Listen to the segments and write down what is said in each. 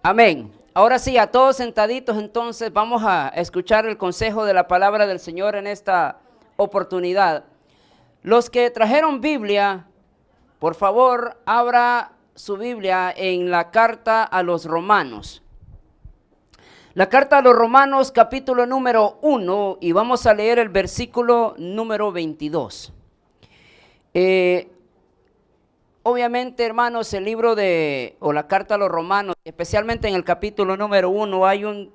Amén. Ahora sí, a todos sentaditos, entonces vamos a escuchar el consejo de la palabra del Señor en esta oportunidad. Los que trajeron Biblia, por favor, abra su Biblia en la carta a los Romanos. La carta a los Romanos, capítulo número 1, y vamos a leer el versículo número 22. Obviamente, hermanos, el libro o la carta a los Romanos, especialmente en el capítulo número 1, hay un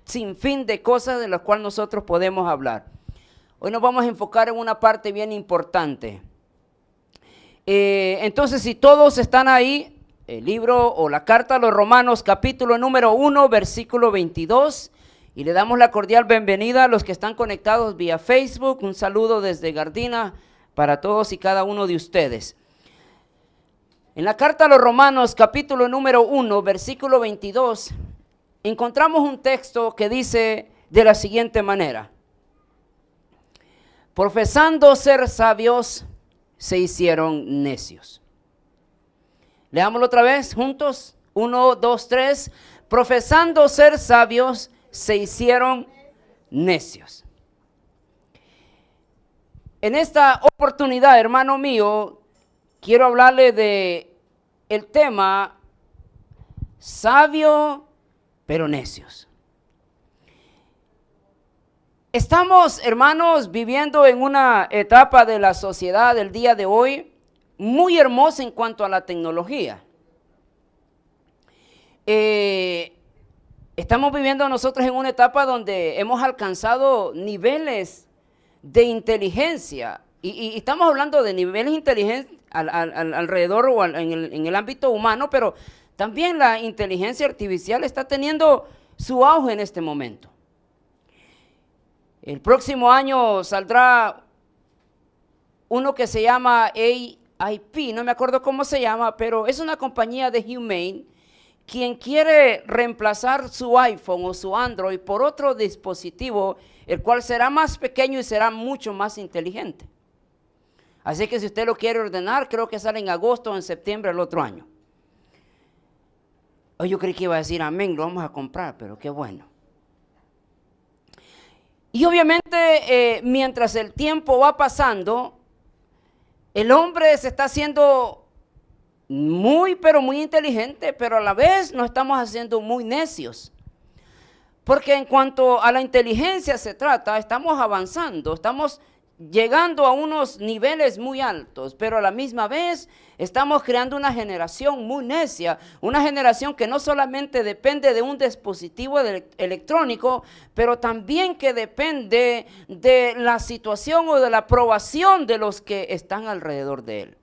sinfín de cosas de las cuales nosotros podemos hablar. Hoy nos vamos a enfocar en una parte bien importante. Entonces, si todos están ahí, el libro o la carta a los Romanos, capítulo número 1, versículo 22, y le damos la cordial bienvenida a los que están conectados vía Facebook. Un saludo desde Gardina para todos y cada uno de ustedes. En la carta a los Romanos, capítulo número 1, versículo 22, encontramos un texto que dice de la siguiente manera: profesando ser sabios, se hicieron necios. Leámoslo otra vez juntos. 1, 2, 3. Profesando ser sabios, se hicieron necios. En esta oportunidad, hermano mío, quiero hablarle de el tema sabio pero necios. Estamos, hermanos, viviendo en una etapa de la sociedad del día de hoy muy hermosa en cuanto a la tecnología. Estamos viviendo nosotros en una etapa donde hemos alcanzado niveles de inteligencia y estamos hablando de niveles de inteligencia alrededor o en el ámbito humano, pero también la inteligencia artificial está teniendo su auge en este momento. El próximo año saldrá uno que se llama AIP, no me acuerdo cómo se llama, pero es una compañía de Humane quien quiere reemplazar su iPhone o su Android por otro dispositivo, el cual será más pequeño y será mucho más inteligente. Así que si usted lo quiere ordenar, creo que sale en agosto o en septiembre del otro año. Yo creí que iba a decir amén, lo vamos a comprar, pero qué bueno. Y obviamente mientras el tiempo va pasando, el hombre se está haciendo muy, pero muy inteligente, pero a la vez nos estamos haciendo muy necios. Porque en cuanto a la inteligencia se trata, estamos avanzando, estamos llegando a unos niveles muy altos, pero a la misma vez estamos creando una generación muy necia, una generación que no solamente depende de un dispositivo electrónico, pero también que depende de la situación o de la aprobación de los que están alrededor de él.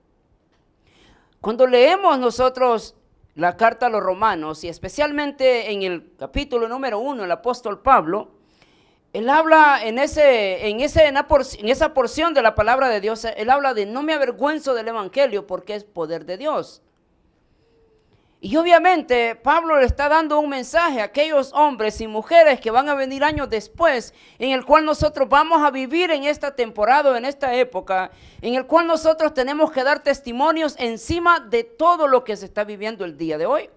Cuando leemos nosotros la carta a los Romanos, y especialmente en el capítulo número 1, el apóstol Pablo, él habla en esa porción de la palabra de Dios, él habla de no me avergüenzo del evangelio porque es poder de Dios. Y obviamente Pablo le está dando un mensaje a aquellos hombres y mujeres que van a venir años después, en el cual nosotros vamos a vivir en esta temporada, en esta época, en el cual nosotros tenemos que dar testimonios encima de todo lo que se está viviendo el día de hoy.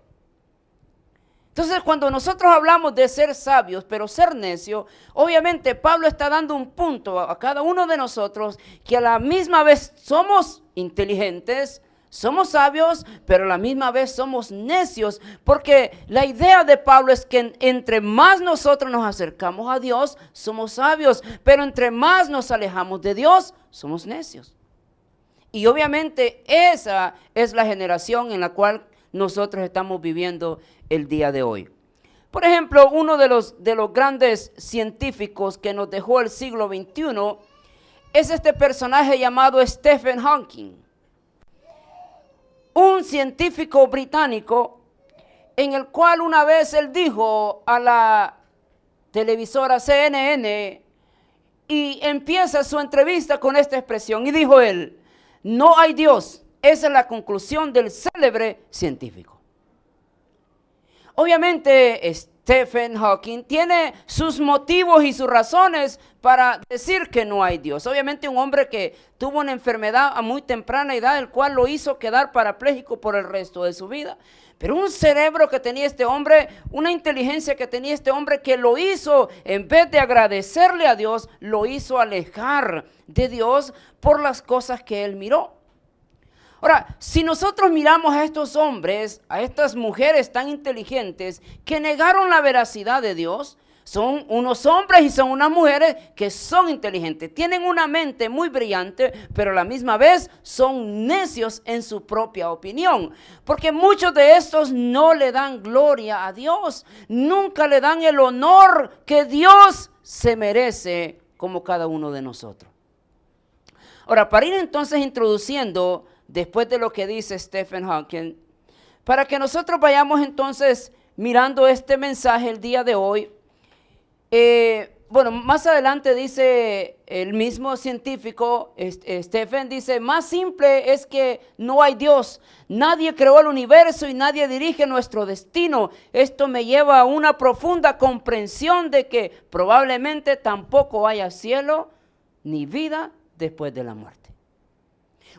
Entonces, cuando nosotros hablamos de ser sabios, pero ser necio, obviamente Pablo está dando un punto a cada uno de nosotros que a la misma vez somos inteligentes, somos sabios, pero a la misma vez somos necios, porque la idea de Pablo es que entre más nosotros nos acercamos a Dios, somos sabios, pero entre más nos alejamos de Dios, somos necios. Y obviamente esa es la generación en la cual nosotros estamos viviendo el día de hoy. Por ejemplo, uno de los grandes científicos que nos dejó el siglo XXI es este personaje llamado Stephen Hawking, un científico británico en el cual una vez él dijo a la televisora CNN y empieza su entrevista con esta expresión y dijo él: no hay Dios. Esa es la conclusión del célebre científico. Obviamente Stephen Hawking tiene sus motivos y sus razones para decir que no hay Dios. Obviamente un hombre que tuvo una enfermedad a muy temprana edad, el cual lo hizo quedar parapléjico por el resto de su vida. Pero un cerebro que tenía este hombre, una inteligencia que tenía este hombre, que lo hizo, en vez de agradecerle a Dios, lo hizo alejar de Dios por las cosas que él miró. Ahora, si nosotros miramos a estos hombres, a estas mujeres tan inteligentes que negaron la veracidad de Dios, son unos hombres y son unas mujeres que son inteligentes, tienen una mente muy brillante, pero a la misma vez son necios en su propia opinión, porque muchos de estos no le dan gloria a Dios, nunca le dan el honor que Dios se merece como cada uno de nosotros. Ahora, para ir entonces introduciendo, después de lo que dice Stephen Hawking, para que nosotros vayamos entonces mirando este mensaje el día de hoy. Bueno, más adelante dice el mismo científico, Stephen dice, más simple es que no hay Dios. Nadie creó el universo y nadie dirige nuestro destino. Esto me lleva a una profunda comprensión de que probablemente tampoco haya cielo ni vida después de la muerte.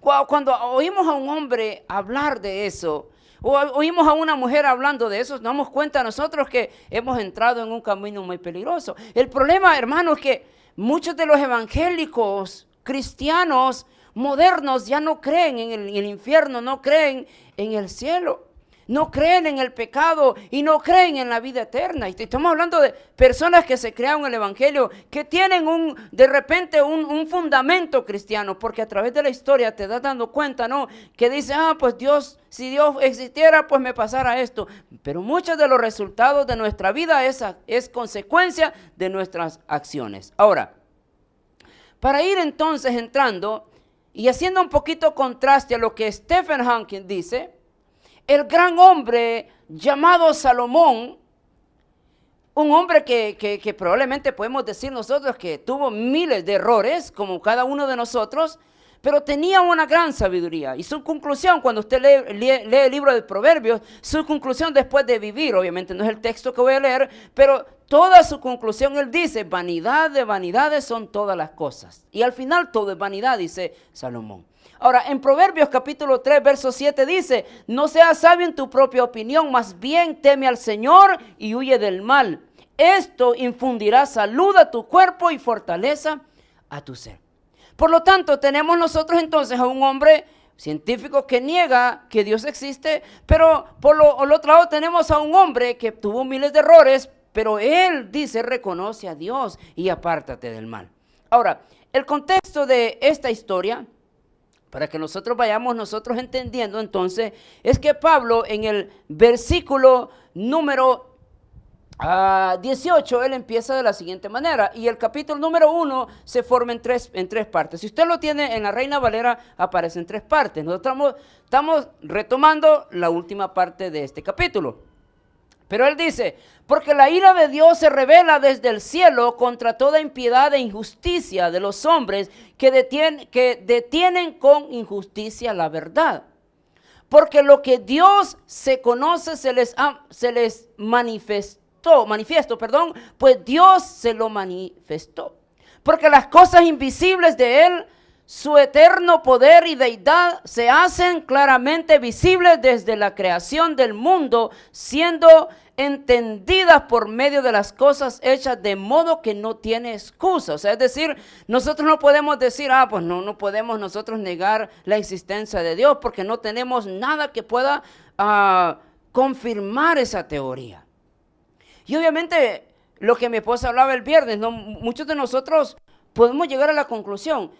Wow, cuando oímos a un hombre hablar de eso, o oímos a una mujer hablando de eso, nos damos cuenta nosotros que hemos entrado en un camino muy peligroso. El problema, hermanos, es que muchos de los evangélicos cristianos modernos ya no creen en el infierno, no creen en el cielo, no creen en el pecado y no creen en la vida eterna. Y estamos hablando de personas que se crearon el evangelio, que tienen de repente un fundamento cristiano, porque a través de la historia te das dando cuenta, ¿no? Que dice, pues Dios, si Dios existiera, pues me pasara esto. Pero muchos de los resultados de nuestra vida es consecuencia de nuestras acciones. Ahora, para ir entonces entrando y haciendo un poquito contraste a lo que Stephen Hawking dice, el gran hombre llamado Salomón, un hombre que probablemente podemos decir nosotros que tuvo miles de errores, como cada uno de nosotros, pero tenía una gran sabiduría. Y su conclusión, cuando usted lee el libro de Proverbios, su conclusión después de vivir, obviamente no es el texto que voy a leer, pero toda su conclusión, él dice, vanidad de vanidades son todas las cosas. Y al final todo es vanidad, dice Salomón. Ahora, en Proverbios capítulo 3, verso 7 dice, no seas sabio en tu propia opinión, más bien teme al Señor y huye del mal. Esto infundirá salud a tu cuerpo y fortaleza a tu ser. Por lo tanto, tenemos nosotros entonces a un hombre científico que niega que Dios existe, pero por el otro lado tenemos a un hombre que tuvo miles de errores, pero él dice, reconoce a Dios y apártate del mal. Ahora, el contexto de esta historia, para que nosotros vayamos entendiendo entonces, es que Pablo en el versículo número 18, él empieza de la siguiente manera, y el capítulo número 1 se forma en tres partes. Si usted lo tiene en la Reina Valera, aparece en 3 partes. Nosotros estamos retomando la última parte de este capítulo. Pero él dice, porque la ira de Dios se revela desde el cielo contra toda impiedad e injusticia de los hombres que detienen con injusticia la verdad. Porque lo que Dios se conoce se les manifiesto, pues Dios se lo manifestó. Porque las cosas invisibles de Él, su eterno poder y deidad, se hacen claramente visibles desde la creación del mundo, siendo entendidas por medio de las cosas hechas, de modo que no tiene excusa. O sea, es decir, nosotros no podemos decir, pues no podemos nosotros negar la existencia de Dios, porque no tenemos nada que pueda confirmar esa teoría. Y obviamente, lo que mi esposa hablaba el viernes, muchos de nosotros podemos llegar a la conclusión,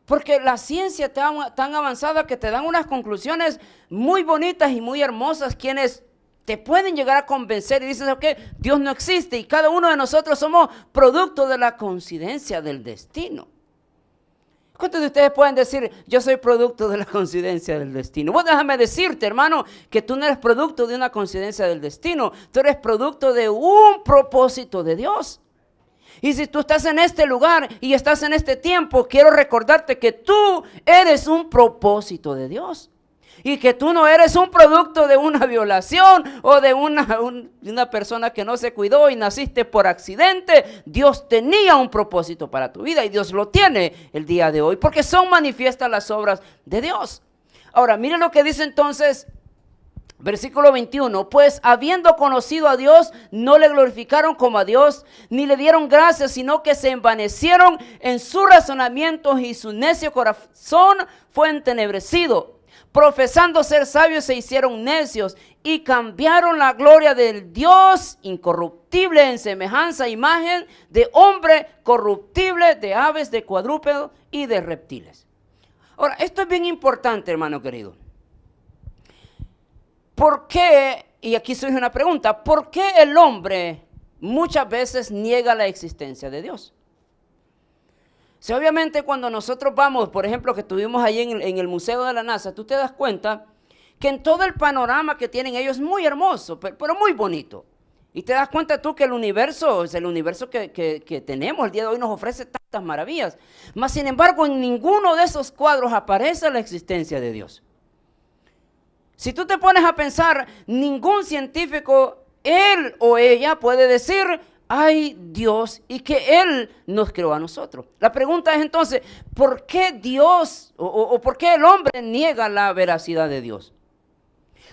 porque la ciencia tan avanzada que te dan unas conclusiones muy bonitas y muy hermosas, quienes te pueden llegar a convencer y dices, Dios no existe y cada uno de nosotros somos producto de la coincidencia del destino. ¿Cuántos de ustedes pueden decir, yo soy producto de la coincidencia del destino? Vos déjame decirte, hermano, que tú no eres producto de una coincidencia del destino, tú eres producto de un propósito de Dios. Y si tú estás en este lugar y estás en este tiempo, quiero recordarte que tú eres un propósito de Dios. y que tú no eres un producto de una violación o de una persona que no se cuidó y naciste por accidente. Dios tenía un propósito para tu vida y Dios lo tiene el día de hoy porque son manifiestas las obras de Dios. Ahora, miren lo que dice entonces versículo 21, pues habiendo conocido a Dios, no le glorificaron como a Dios, ni le dieron gracias, sino que se envanecieron en sus razonamientos y su necio corazón fue entenebrecido. Profesando ser sabios se hicieron necios y cambiaron la gloria del Dios incorruptible en semejanza, imagen de hombre corruptible, de aves, de cuadrúpedos y de reptiles. Ahora, esto es bien importante, hermano querido. ¿Por qué? Y aquí surge una pregunta. ¿Por qué el hombre muchas veces niega la existencia de Dios? Si obviamente cuando nosotros vamos, por ejemplo, que estuvimos ahí en el Museo de la NASA, tú te das cuenta que en todo el panorama que tienen ellos es muy hermoso, pero muy bonito. Y te das cuenta tú que el universo que tenemos el día de hoy nos ofrece tantas maravillas. Mas sin embargo, en ninguno de esos cuadros aparece la existencia de Dios. Si tú te pones a pensar, ningún científico, él o ella puede decir, hay Dios y que Él nos creó a nosotros. La pregunta es entonces, ¿por qué Dios o por qué el hombre niega la veracidad de Dios?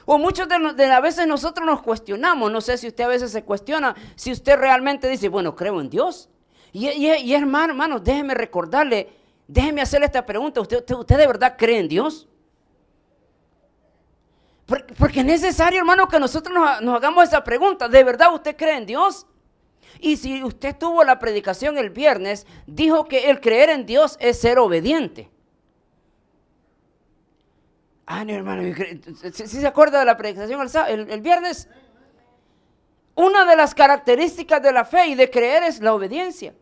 O muchas de las veces nosotros nos cuestionamos, no sé si usted a veces se cuestiona, si usted realmente dice, bueno, creo en Dios. Y hermano, déjeme recordarle, déjeme hacerle esta pregunta, ¿usted de verdad cree en Dios? Porque es necesario, hermano, que nosotros nos hagamos esa pregunta. ¿De verdad usted cree en Dios? Y si usted tuvo la predicación el viernes, dijo que el creer en Dios es ser obediente. Ah, no, hermano, ¿sí se acuerda de la predicación el viernes? Una de las características de la fe y de creer es la obediencia.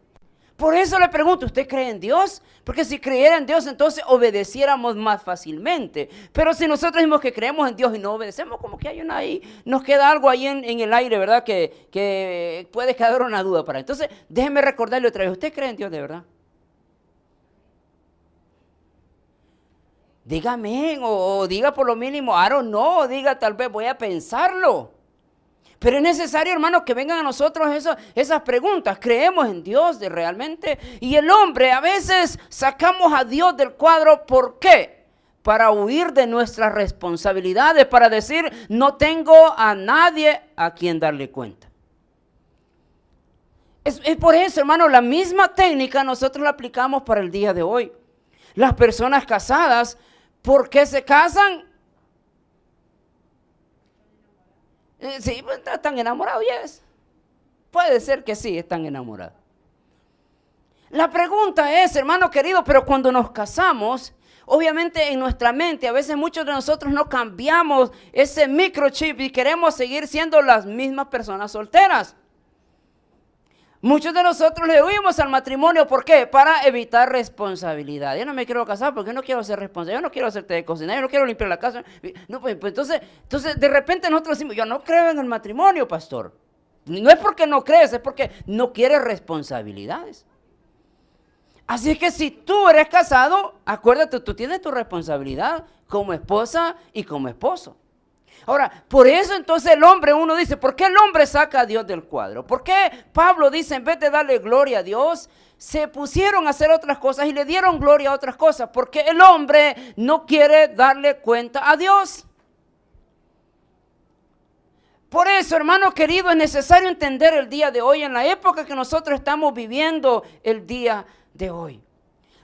Por eso le pregunto, ¿usted cree en Dios? Porque si creyera en Dios, entonces obedeciéramos más fácilmente. Pero si nosotros decimos que creemos en Dios y no obedecemos, como que hay nos queda algo ahí en el aire, ¿verdad? Que puede quedar una duda para él. Entonces, déjeme recordarle otra vez, ¿usted cree en Dios de verdad? Dígame, o diga por lo mínimo, I don't know, diga tal vez voy a pensarlo. Pero es necesario, hermano, que vengan a nosotros esas preguntas. ¿Creemos en Dios realmente? Y el hombre, a veces sacamos a Dios del cuadro. ¿Por qué? Para huir de nuestras responsabilidades, para decir, no tengo a nadie a quien darle cuenta. Es por eso, hermano, la misma técnica nosotros la aplicamos para el día de hoy. Las personas casadas, ¿por qué se casan? Sí, están enamorados, yes. Puede ser que sí, están enamorados. La pregunta es, hermano querido, pero cuando nos casamos, obviamente en nuestra mente, a veces muchos de nosotros no cambiamos ese microchip y queremos seguir siendo las mismas personas solteras. Muchos de nosotros le huimos al matrimonio, ¿por qué? Para evitar responsabilidad. Yo no me quiero casar porque no quiero ser responsable, yo no quiero hacerte de cocinar, yo no quiero limpiar la casa. No, pues entonces de repente nosotros decimos, yo no creo en el matrimonio, pastor. No es porque no crees, es porque no quieres responsabilidades. Así es que si tú eres casado, acuérdate, tú tienes tu responsabilidad como esposa y como esposo. Ahora, por eso entonces el hombre, uno dice, ¿por qué el hombre saca a Dios del cuadro? ¿Por qué Pablo dice, en vez de darle gloria a Dios, se pusieron a hacer otras cosas y le dieron gloria a otras cosas? Porque el hombre no quiere darle cuenta a Dios. Por eso, hermano querido, es necesario entender el día de hoy, en la época que nosotros estamos viviendo el día de hoy.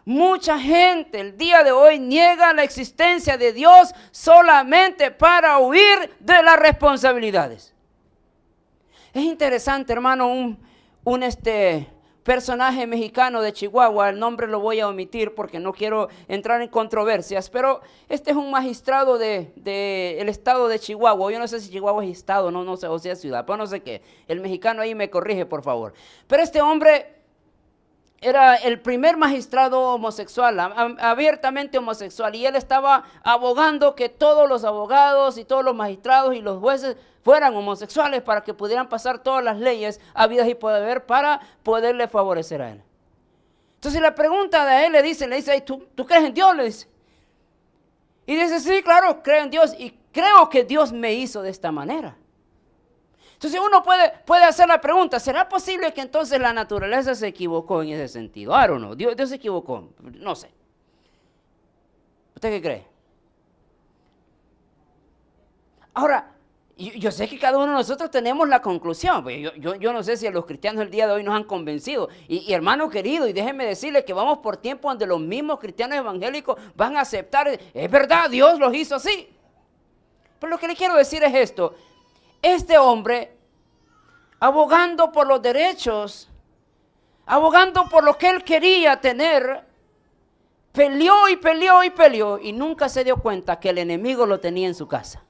Mucha gente el día de hoy niega la existencia de Dios solamente para huir de las responsabilidades. Es interesante, hermano, un personaje mexicano de Chihuahua, el nombre lo voy a omitir porque no quiero entrar en controversias, pero este es un magistrado del estado de Chihuahua. Yo no sé si Chihuahua es estado, no sé, o sea ciudad, pero no sé qué. El mexicano ahí me corrige, por favor. Pero este hombre era el primer magistrado homosexual, abiertamente homosexual, y él estaba abogando que todos los abogados y todos los magistrados y los jueces fueran homosexuales para que pudieran pasar todas las leyes habidas y por haber para poderle favorecer a él. Entonces la pregunta de él le dice, ¿tú crees en Dios? Le dice. Y dice, sí, claro, creo en Dios y creo que Dios me hizo de esta manera. Entonces uno puede hacer la pregunta, ¿será posible que entonces la naturaleza se equivocó en ese sentido? I don't know, Dios se equivocó, no sé. ¿Usted qué cree? Ahora, yo sé que cada uno de nosotros tenemos la conclusión. Yo no sé si a los cristianos el día de hoy nos han convencido. Y hermano querido, y déjenme decirle que vamos por tiempo donde los mismos cristianos evangélicos van a aceptar, es verdad, Dios los hizo así. Pero lo que le quiero decir es esto. Este hombre, abogando por los derechos, abogando por lo que él quería tener, peleó y peleó y peleó y nunca se dio cuenta que el enemigo lo tenía en su casa.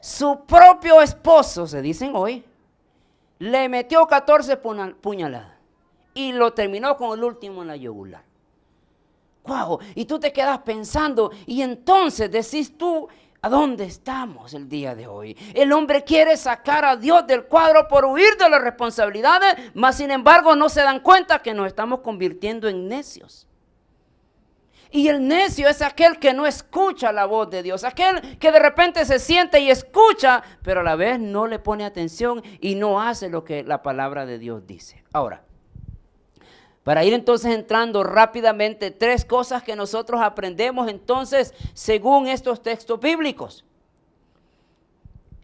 Su propio esposo, se dicen hoy, le metió 14 puñaladas y lo terminó con el último en la yugular. ¡Wow! Y tú te quedas pensando y entonces decís tú, ¿a dónde estamos el día de hoy? El hombre quiere sacar a Dios del cuadro por huir de las responsabilidades, mas sin embargo no se dan cuenta que nos estamos convirtiendo en necios. Y el necio es aquel que no escucha la voz de Dios, aquel que de repente se siente y escucha, pero a la vez no le pone atención y no hace lo que la palabra de Dios dice. Ahora, para ir entonces entrando rápidamente, 3 cosas que nosotros aprendemos entonces según estos textos bíblicos.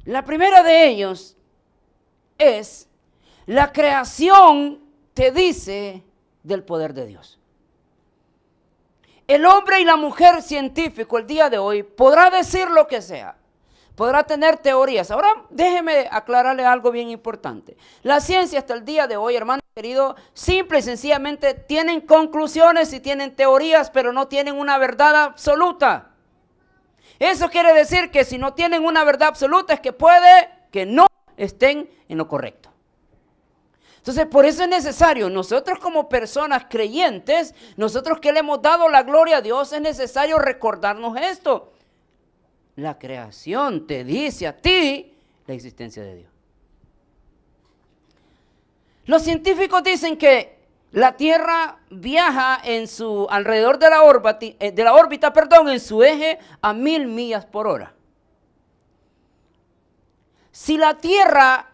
La primera de ellos es, la creación te dice del poder de Dios. El hombre y la mujer científico el día de hoy podrá decir lo que sea, podrá tener teorías. Ahora déjeme aclararle algo bien importante. La ciencia hasta el día de hoy, hermano querido, simple y sencillamente tienen conclusiones y tienen teorías, pero no tienen una verdad absoluta. Eso quiere decir que si no tienen una verdad absoluta es que puede que no estén en lo correcto. Entonces, por eso es necesario, nosotros como personas creyentes, nosotros que le hemos dado la gloria a Dios, es necesario recordarnos esto. La creación te dice a ti la existencia de Dios. Los científicos dicen que la Tierra viaja alrededor de la órbita, en su eje a 1000 millas por hora. Si la Tierra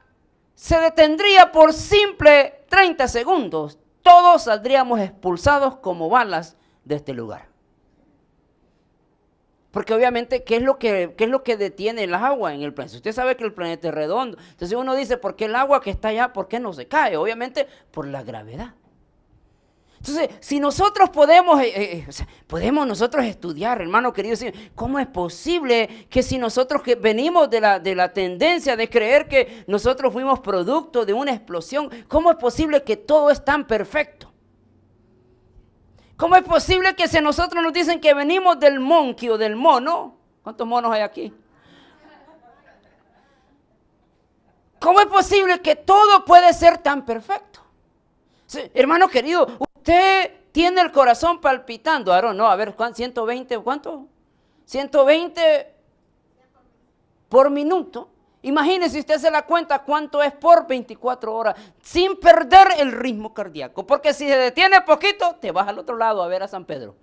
se detendría por simple 30 segundos, todos saldríamos expulsados como balas de este lugar. Porque obviamente, ¿qué es lo que detiene el agua en el planeta? Usted sabe que el planeta es redondo. Entonces uno dice, ¿por qué el agua que está allá, por qué no se cae? Obviamente, por la gravedad. Entonces, si nosotros podemos nosotros estudiar, hermano querido, ¿cómo es posible que si nosotros que venimos de la tendencia de creer que nosotros fuimos producto de una explosión, cómo es posible que todo es tan perfecto? ¿Cómo es posible que si nosotros nos dicen que venimos del monkey o del mono? ¿Cuántos monos hay aquí? ¿Cómo es posible que todo puede ser tan perfecto? Sí, hermano querido, usted tiene el corazón palpitando, no, a ver, 120, ¿cuánto? 120 por minuto. Imagínese, usted se la cuenta cuánto es por 24 horas, sin perder el ritmo cardíaco, porque si se detiene poquito, te vas al otro lado a ver a San Pedro.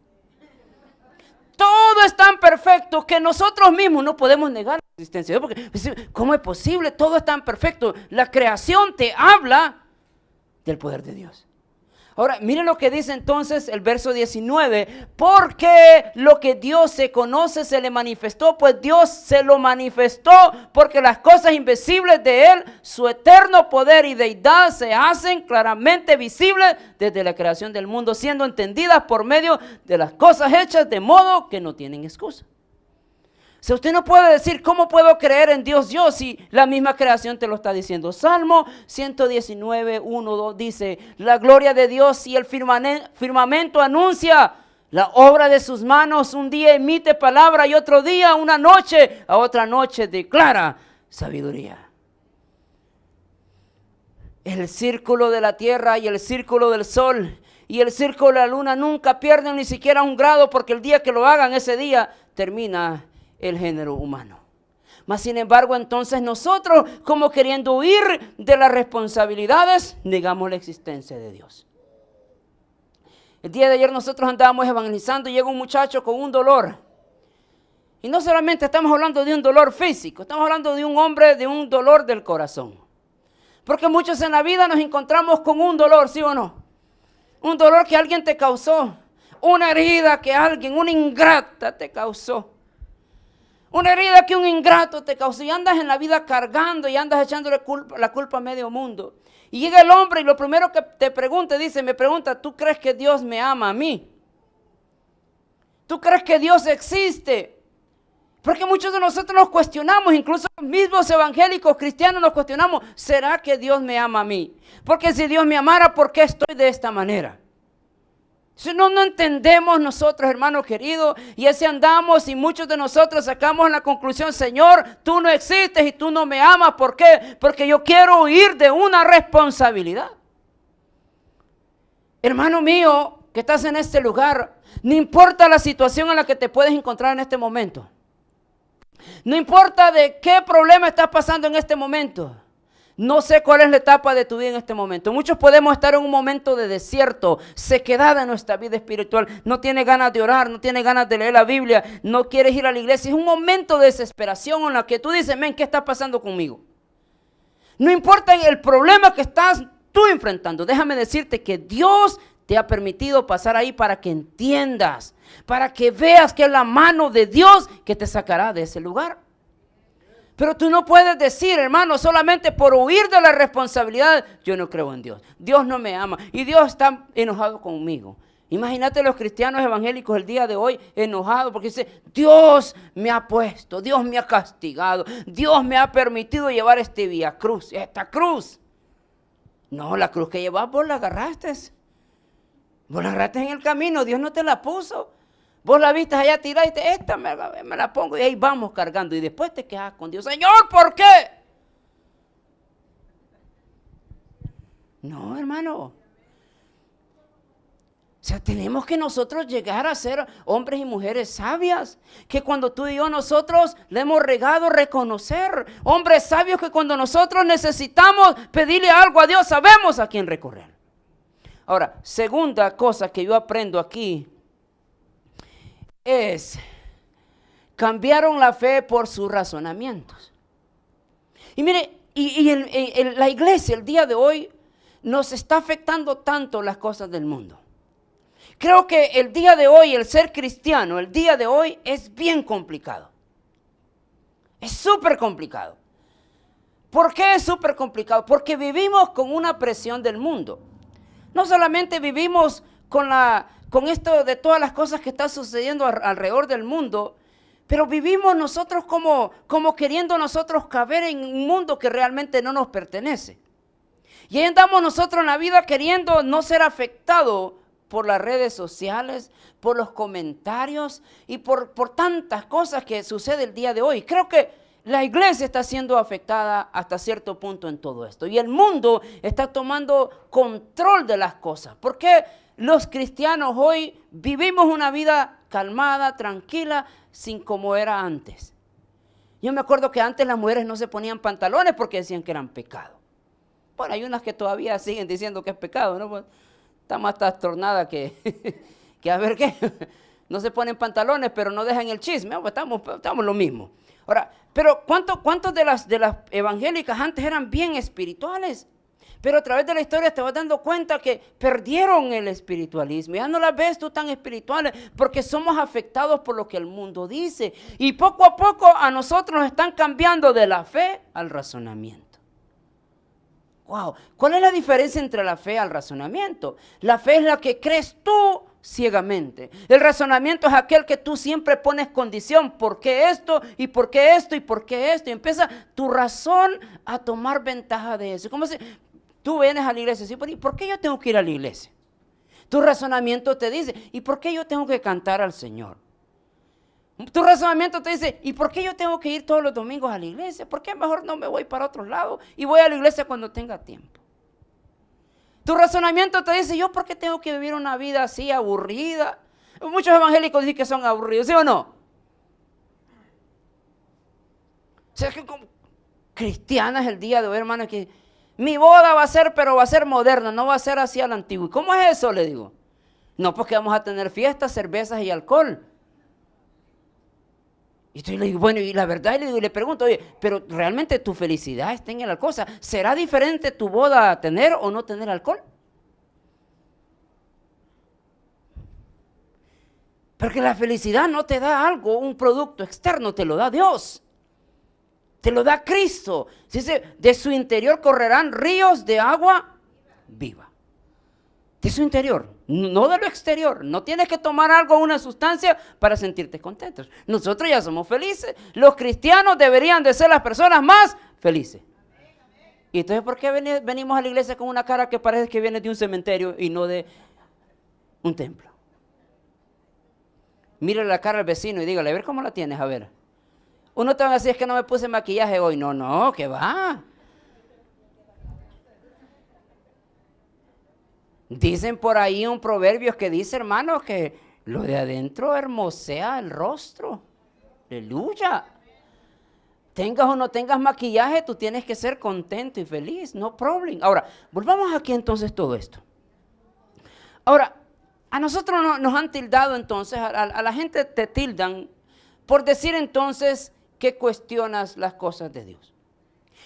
Todo es tan perfecto que nosotros mismos no podemos negar la existencia de Dios, porque ¿cómo es posible? Todo es tan perfecto. La creación te habla del poder de Dios. Ahora, miren lo que dice entonces el verso 19. Porque lo que Dios se conoce se le manifestó, pues Dios se lo manifestó, porque las cosas invisibles de Él, su eterno poder y deidad, se hacen claramente visibles desde la creación del mundo, siendo entendidas por medio de las cosas hechas, de modo que no tienen excusa. Si usted no puede decir, ¿cómo puedo creer en Dios yo si la misma creación te lo está diciendo? Salmo 119, 1, 2 dice, la gloria de Dios y el firmamento anuncia la obra de sus manos. Un día emite palabra y otro día, una noche, a otra noche declara sabiduría. El círculo de la tierra y el círculo del sol y el círculo de la luna nunca pierden ni siquiera 1 grado, porque el día que lo hagan, ese día termina el género humano. Mas sin embargo, entonces nosotros, como queriendo huir de las responsabilidades, negamos la existencia de Dios. El día de ayer nosotros andábamos evangelizando y llega un muchacho con un dolor. Y no solamente estamos hablando de un dolor físico, estamos hablando de un hombre, de un dolor del corazón. Porque muchos en la vida nos encontramos con un dolor, ¿sí o no? Un dolor que alguien te causó, una herida que alguien, una ingrata te causó. Una herida que un ingrato te causó y andas en la vida cargando y andas echándole la culpa a medio mundo. Y llega el hombre y lo primero que te pregunta, me pregunta, ¿tú crees que Dios me ama a mí? ¿Tú crees que Dios existe? Porque muchos de nosotros nos cuestionamos, incluso los mismos evangélicos cristianos nos cuestionamos, ¿será que Dios me ama a mí? Porque si Dios me amara, ¿por qué estoy de esta manera? Si no entendemos nosotros, hermanos queridos, y así andamos y muchos de nosotros sacamos la conclusión, Señor, tú no existes y tú no me amas. ¿Por qué? Porque yo quiero huir de una responsabilidad. Hermano mío, que estás en este lugar, no importa la situación en la que te puedes encontrar en este momento. No importa de qué problema estás pasando en este momento. No sé cuál es la etapa de tu vida en este momento. Muchos podemos estar en un momento de desierto, sequedad en nuestra vida espiritual. No tienes ganas de orar, no tienes ganas de leer la Biblia, no quieres ir a la iglesia. Es un momento de desesperación en la que tú dices, men, ¿qué está pasando conmigo? No importa el problema que estás tú enfrentando. Déjame decirte que Dios te ha permitido pasar ahí para que entiendas, para que veas que es la mano de Dios que te sacará de ese lugar. Pero tú no puedes decir, hermano, solamente por huir de la responsabilidad, yo no creo en Dios. Dios no me ama y Dios está enojado conmigo. Imagínate los cristianos evangélicos el día de hoy enojados porque dicen, Dios me ha puesto, Dios me ha castigado, Dios me ha permitido llevar este vía cruz, esta cruz. No, la cruz que llevas vos la agarraste. Vos la agarraste en el camino, Dios no te la puso. Vos la viste allá tirada y dijiste, esta me la pongo y ahí vamos cargando. Y después te quejas con Dios, Señor, ¿por qué? No, hermano. O sea, tenemos que nosotros llegar a ser hombres y mujeres sabias. Que cuando tú y yo nosotros le hemos regado, reconocer. Hombres sabios que cuando nosotros necesitamos pedirle algo a Dios, sabemos a quién recorrer. Ahora, segunda cosa que yo aprendo aquí es, cambiaron la fe por sus razonamientos. Y mire, la iglesia el día de hoy nos está afectando tanto las cosas del mundo. Creo que el día de hoy, el ser cristiano, el día de hoy es bien complicado. Es súper complicado. ¿Por qué es súper complicado? Porque vivimos con una presión del mundo. No solamente vivimos con esto de todas las cosas que están sucediendo alrededor del mundo, pero vivimos nosotros como queriendo nosotros caber en un mundo que realmente no nos pertenece. Y ahí andamos nosotros en la vida queriendo no ser afectados por las redes sociales, por los comentarios y por tantas cosas que sucede el día de hoy. Creo que la iglesia está siendo afectada hasta cierto punto en todo esto. Y el mundo está tomando control de las cosas. ¿Por qué los cristianos hoy vivimos una vida calmada, tranquila, sin como era antes? Yo me acuerdo que antes las mujeres no se ponían pantalones porque decían que eran pecado. Bueno, hay unas que todavía siguen diciendo que es pecado, ¿no? Pues, está más trastornada que a ver qué. No se ponen pantalones, pero no dejan el chisme. Pues estamos lo mismo. Ahora, pero ¿cuántos de las evangélicas antes eran bien espirituales? Pero a través de la historia te vas dando cuenta que perdieron el espiritualismo. Ya no las ves tú tan espirituales porque somos afectados por lo que el mundo dice. Y poco a poco a nosotros nos están cambiando de la fe al razonamiento. Wow, ¿cuál es la diferencia entre la fe y el razonamiento? La fe es la que crees tú ciegamente. El razonamiento es aquel que tú siempre pones condición. ¿Por qué esto? ¿Y por qué esto? ¿Y por qué esto? Y empieza tu razón a tomar ventaja de eso. ¿Cómo se? Tú vienes a la iglesia y dices, ¿y por qué yo tengo que ir a la iglesia? Tu razonamiento te dice, ¿y por qué yo tengo que cantar al Señor? Tu razonamiento te dice, ¿y por qué yo tengo que ir todos los domingos a la iglesia? ¿Por qué mejor no me voy para otro lado y voy a la iglesia cuando tenga tiempo? Tu razonamiento te dice, ¿yo por qué tengo que vivir una vida así aburrida? Muchos evangélicos dicen que son aburridos, ¿sí o no? O sea, que como cristianas el día de hoy, hermano, que mi boda va a ser, pero va a ser moderna, no va a ser así a la antigua. ¿Y cómo es eso? Le digo. No, porque vamos a tener fiestas, cervezas y alcohol. Y entonces le digo, bueno, y la verdad, le pregunto, oye, pero ¿realmente tu felicidad está en el alcohol? O sea, ¿será diferente tu boda tener o no tener alcohol? Porque la felicidad no te da algo, un producto externo, te lo da Dios. Te lo da Cristo. Dice, de su interior correrán ríos de agua viva. De su interior, no de lo exterior. No tienes que tomar algo, una sustancia para sentirte contentos. Nosotros ya somos felices. Los cristianos deberían de ser las personas más felices. Y entonces, ¿por qué venimos a la iglesia con una cara que parece que viene de un cementerio y no de un templo? Mírale la cara al vecino y dígale, a ver cómo la tienes, a ver. Uno te va a decir, es que no me puse maquillaje hoy. No, que va. Dicen por ahí un proverbio que dice, hermano, que lo de adentro hermosea el rostro. Aleluya. Tengas o no tengas maquillaje, tú tienes que ser contento y feliz. No problem. Ahora, volvamos aquí entonces todo esto. Ahora, a nosotros nos han tildado entonces, a la gente te tildan por decir entonces que cuestionas las cosas de Dios.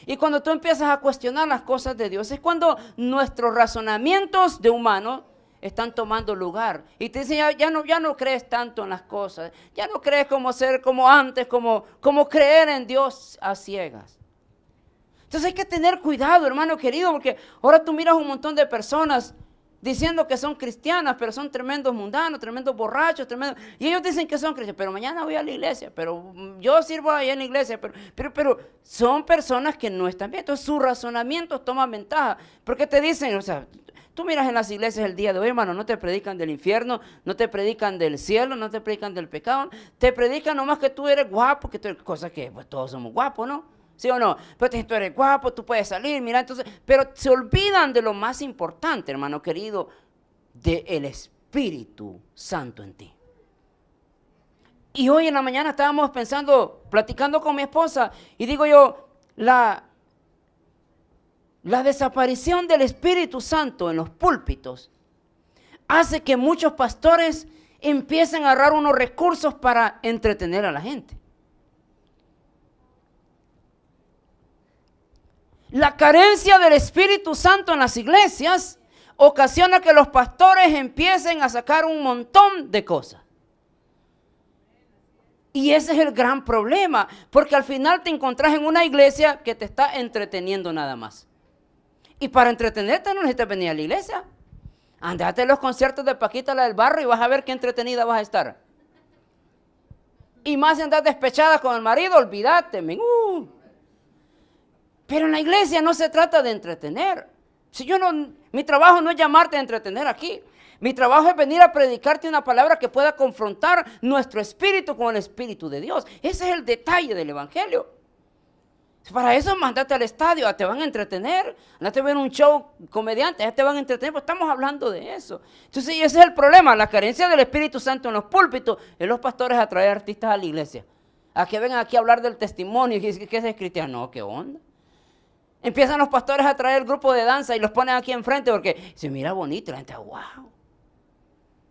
Y cuando tú empiezas a cuestionar las cosas de Dios, es cuando nuestros razonamientos de humanos están tomando lugar. Y te dicen, ya no crees tanto en las cosas, ya no crees como ser como antes, como creer en Dios a ciegas. Entonces hay que tener cuidado, hermano querido, porque ahora tú miras un montón de personas diciendo que son cristianas, pero son tremendos mundanos, tremendos borrachos, tremendos. Y ellos dicen que son cristianos, pero mañana voy a la iglesia, pero yo sirvo ahí en la iglesia, pero son personas que no están bien. Entonces sus razonamientos toman ventaja, porque te dicen, o sea, tú miras en las iglesias el día de hoy, hermano, no te predican del infierno, no te predican del cielo, no te predican del pecado, te predican nomás que tú eres guapo, que tú eres, cosa que pues todos somos guapos, ¿no? ¿Sí o no? Pero tú eres guapo, tú puedes salir, mira, entonces, pero se olvidan de lo más importante, hermano querido, del Espíritu Santo en ti. Y hoy en la mañana estábamos platicando con mi esposa, y digo yo, la desaparición del Espíritu Santo en los púlpitos hace que muchos pastores empiecen a agarrar unos recursos para entretener a la gente. La carencia del Espíritu Santo en las iglesias ocasiona que los pastores empiecen a sacar un montón de cosas. Y ese es el gran problema, porque al final te encontrás en una iglesia que te está entreteniendo nada más. Y para entretenerte no necesitas venir a la iglesia. Andate a los conciertos de Paquita, la del barrio, y vas a ver qué entretenida vas a estar. Y más si andas despechada con el marido, olvídate, Pero en la iglesia no se trata de entretener. Mi trabajo no es llamarte a entretener aquí. Mi trabajo es venir a predicarte una palabra que pueda confrontar nuestro espíritu con el Espíritu de Dios. Ese es el detalle del evangelio. Para eso mandate al estadio, te van a entretener. Andate a ver un show comediante, ya te van a entretener, pues estamos hablando de eso. Entonces ese es el problema, la carencia del Espíritu Santo en los púlpitos, en los pastores a traer artistas a la iglesia. A que vengan aquí a hablar del testimonio, que es cristiano, no, ¿qué onda? Empiezan los pastores a traer el grupo de danza y los ponen aquí enfrente porque se mira bonito. La gente, wow,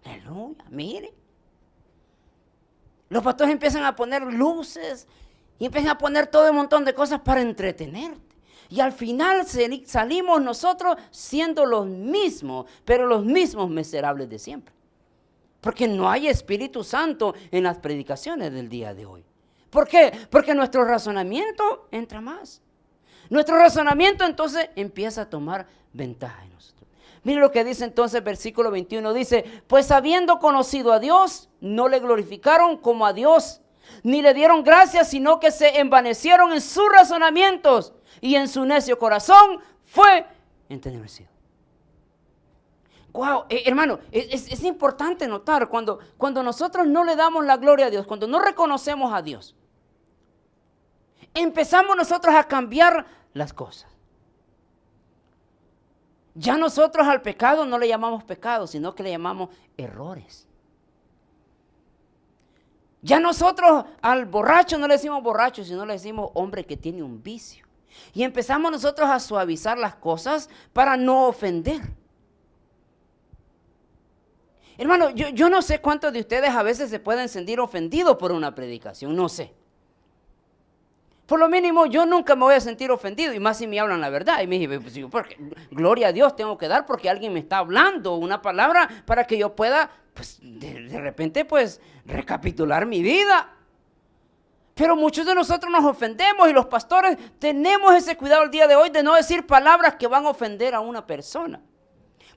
aleluya, mire. Los pastores empiezan a poner luces y empiezan a poner todo un montón de cosas para entretenerte. Y al final salimos nosotros siendo los mismos, pero los mismos miserables de siempre. Porque no hay Espíritu Santo en las predicaciones del día de hoy. ¿Por qué? Porque nuestro razonamiento entra más. Nuestro razonamiento entonces empieza a tomar ventaja en nosotros. Miren lo que dice entonces el versículo 21, dice, pues habiendo conocido a Dios, no le glorificaron como a Dios, ni le dieron gracias, sino que se envanecieron en sus razonamientos, y en su necio corazón fue entenebrecido. Wow, hermano, es importante notar cuando nosotros no le damos la gloria a Dios, cuando no reconocemos a Dios, empezamos nosotros a cambiar las cosas. Ya nosotros al pecado no le llamamos pecado, sino que le llamamos errores. Ya nosotros al borracho no le decimos borracho, sino le decimos hombre que tiene un vicio. Y empezamos nosotros a suavizar las cosas para no ofender. Hermano, yo no sé cuántos de ustedes a veces se pueden sentir ofendidos por una predicación, no sé. Por lo mínimo, yo nunca me voy a sentir ofendido, y más si me hablan la verdad. Y me dije, pues, porque, gloria a Dios tengo que dar porque alguien me está hablando una palabra para que yo pueda, pues, de repente, pues, recapitular mi vida. Pero muchos de nosotros nos ofendemos y los pastores tenemos ese cuidado el día de hoy de no decir palabras que van a ofender a una persona.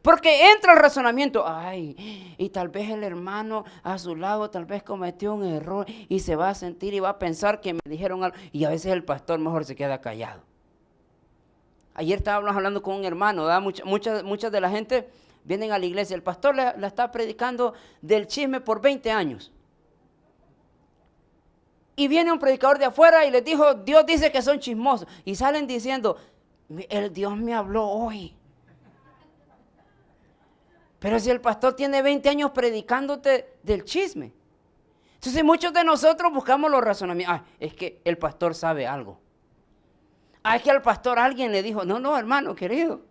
Porque entra el razonamiento, ay, y tal vez el hermano a su lado tal vez cometió un error y se va a sentir y va a pensar que me dijeron algo. Y a veces el pastor mejor se queda callado. Ayer estábamos hablando con un hermano, ¿verdad? Muchas de la gente vienen a la iglesia. El pastor la está predicando del chisme por 20 años. Y viene un predicador de afuera y les dijo, Dios dice que son chismosos. Y salen diciendo, el Dios me habló hoy. Pero si el pastor tiene 20 años predicándote del chisme. Entonces muchos de nosotros buscamos los razonamientos. Es que el pastor sabe algo. Es que al pastor alguien le dijo, no, hermano querido.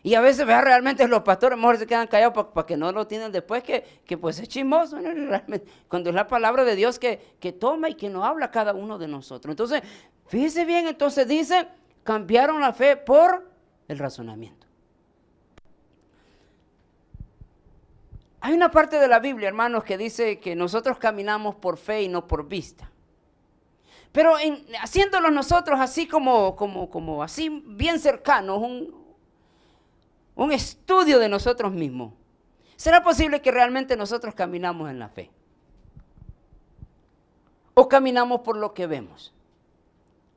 Y a veces, ¿verdad? Realmente los pastores mejor se quedan callados para que no lo tienen después, que pues es chismoso, ¿no? Realmente, cuando es la palabra de Dios que toma y que nos habla a cada uno de nosotros. Entonces, fíjese bien, entonces dice, cambiaron la fe por el razonamiento. Hay una parte de la Biblia, hermanos, que dice que nosotros caminamos por fe y no por vista. Pero haciéndolo nosotros así como así bien cercanos, un estudio de nosotros mismos, ¿será posible que realmente nosotros caminamos en la fe? ¿O caminamos por lo que vemos?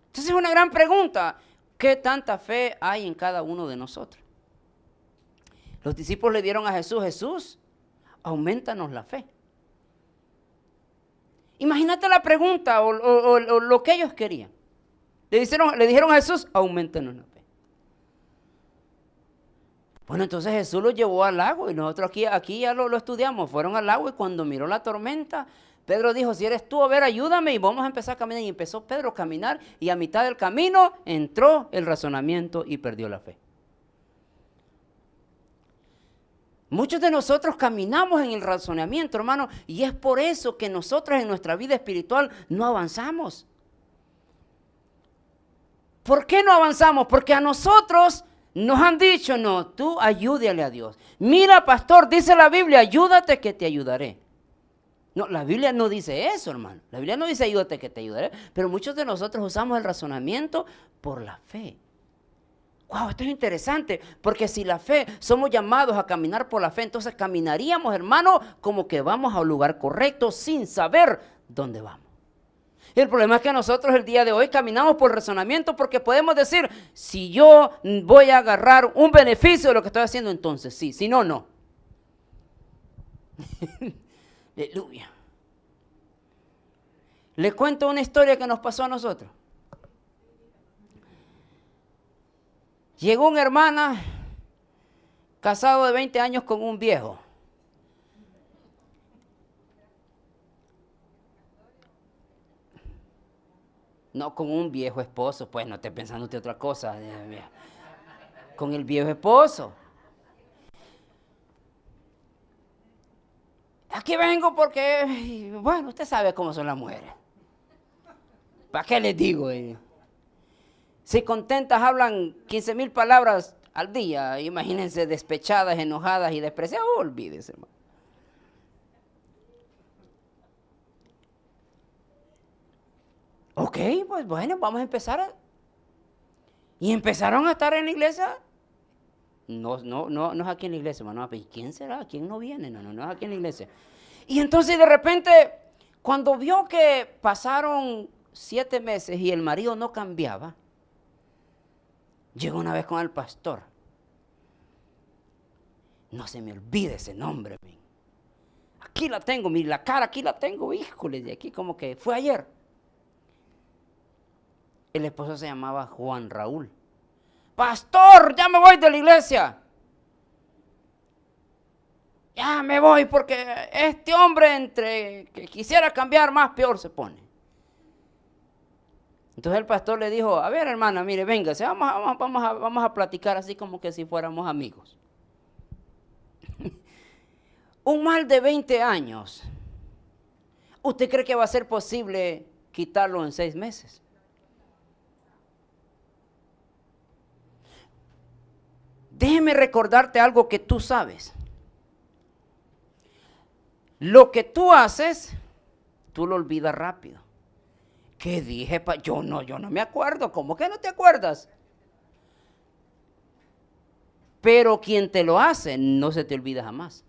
Entonces es una gran pregunta. ¿Qué tanta fe hay en cada uno de nosotros? Los discípulos le dieron a Jesús, aumentanos la fe. Imagínate la pregunta o lo que ellos querían. Le dijeron a Jesús, aumentanos la fe. Bueno, entonces Jesús los llevó al lago y nosotros aquí ya lo estudiamos. Fueron al lago y cuando miró la tormenta, Pedro dijo, si eres tú, a ver, ayúdame y vamos a empezar a caminar. Y empezó Pedro a caminar y a mitad del camino entró el razonamiento y perdió la fe. Muchos de nosotros caminamos en el razonamiento, hermano, y es por eso que nosotros en nuestra vida espiritual no avanzamos. ¿Por qué no avanzamos? Porque a nosotros nos han dicho, no, tú ayúdale a Dios. Mira, pastor, dice la Biblia, ayúdate que te ayudaré. No, la Biblia no dice eso, hermano. La Biblia no dice ayúdate que te ayudaré, pero muchos de nosotros usamos el razonamiento por la fe. Wow, esto es interesante, porque si la fe, somos llamados a caminar por la fe, entonces caminaríamos, hermano, como que vamos al lugar correcto sin saber dónde vamos. Y el problema es que nosotros el día de hoy caminamos por razonamiento porque podemos decir, si yo voy a agarrar un beneficio de lo que estoy haciendo, entonces sí, si no, no. Aleluya. Les cuento una historia que nos pasó a nosotros. Llegó una hermana, casado de 20 años con un viejo. No con un viejo esposo, pues no esté pensando usted otra cosa. Con el viejo esposo. Aquí vengo porque, bueno, usted sabe cómo son las mujeres. ¿Para qué les digo? Si contentas hablan 15,000 palabras al día, imagínense despechadas, enojadas y despreciadas, olvídese, hermano. Ok, pues bueno, vamos a empezar. Y empezaron a estar en la iglesia. No es aquí en la iglesia, hermano. ¿Quién será? ¿Quién no viene? No es aquí en la iglesia. Y entonces de repente, cuando vio que pasaron 7 meses y el marido no cambiaba, llegó una vez con el pastor. No se me olvide ese nombre. Aquí la tengo, mira la cara, aquí la tengo, híjole, de aquí como que fue ayer. El esposo se llamaba Juan Raúl. Pastor, ya me voy de la iglesia. Ya me voy porque este hombre entre que quisiera cambiar más peor se pone. Entonces el pastor le dijo, a ver hermana, mire, véngase, vamos a platicar así como que si fuéramos amigos. Un mal de 20 años, ¿usted cree que va a ser posible quitarlo en 6 meses? déjeme recordarte algo que tú sabes. Lo que tú haces, tú lo olvidas rápido. ¿Qué dije? Yo no me acuerdo. ¿Cómo que no te acuerdas? Pero quien te lo hace, no se te olvida jamás.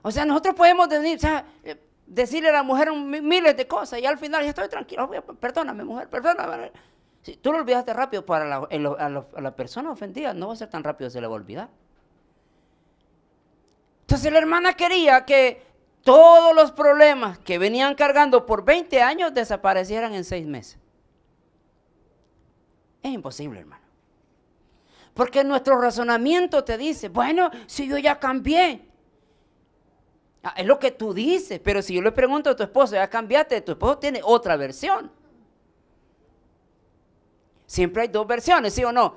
O sea, nosotros podemos decirle a la mujer miles de cosas y al final ya estoy tranquilo. Perdóname, mujer, perdóname. Si tú lo olvidaste rápido, para a la persona ofendida no va a ser tan rápido, se le va a olvidar. Entonces la hermana quería que todos los problemas que venían cargando por 20 años desaparecieran en 6 meses. Es imposible, hermano. Porque nuestro razonamiento te dice, bueno, si yo ya cambié. Es lo que tú dices, pero si yo le pregunto a tu esposo, ya cambiaste, tu esposo tiene otra versión. Siempre hay 2 versiones, ¿sí o no?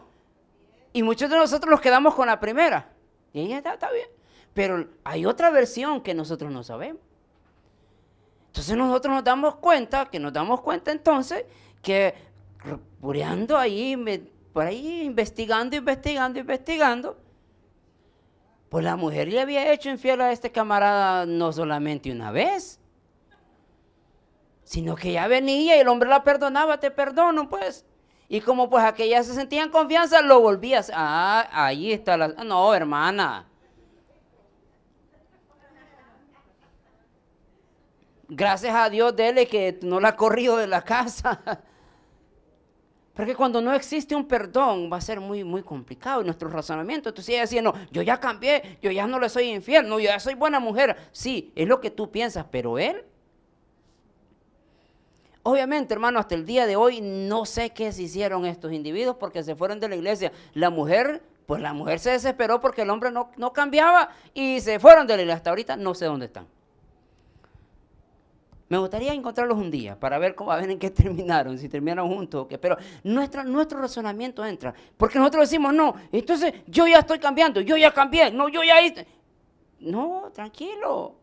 Y muchos de nosotros nos quedamos con la primera. Y ella está bien. Pero hay otra versión que nosotros no sabemos. Entonces nosotros nos damos cuenta entonces que pureando ahí, por ahí investigando, pues la mujer le había hecho infiel a este camarada no solamente una vez, sino que ya venía y el hombre la perdonaba, te perdono pues. Y como pues aquella se sentía en confianza, lo volvía a hacer. Ahí está la... No, hermana. Gracias a Dios dele que no la ha corrido de la casa. Porque cuando no existe un perdón va a ser muy, muy complicado. Y nuestro razonamiento, entonces ella decía, no, yo ya cambié, yo ya no le soy infiel, no, yo ya soy buena mujer. Sí, es lo que tú piensas, pero él... Obviamente, hermano, hasta el día de hoy no sé qué se hicieron estos individuos porque se fueron de la iglesia. La mujer se desesperó porque el hombre no cambiaba y se fueron de la iglesia. Hasta ahorita no sé dónde están. Me gustaría encontrarlos un día para ver cómo, a ver en qué terminaron, si terminaron juntos o qué. Pero nuestro razonamiento entra. Porque nosotros decimos, no, entonces yo ya estoy cambiando, yo ya cambié, no, yo ya hice. No, tranquilo.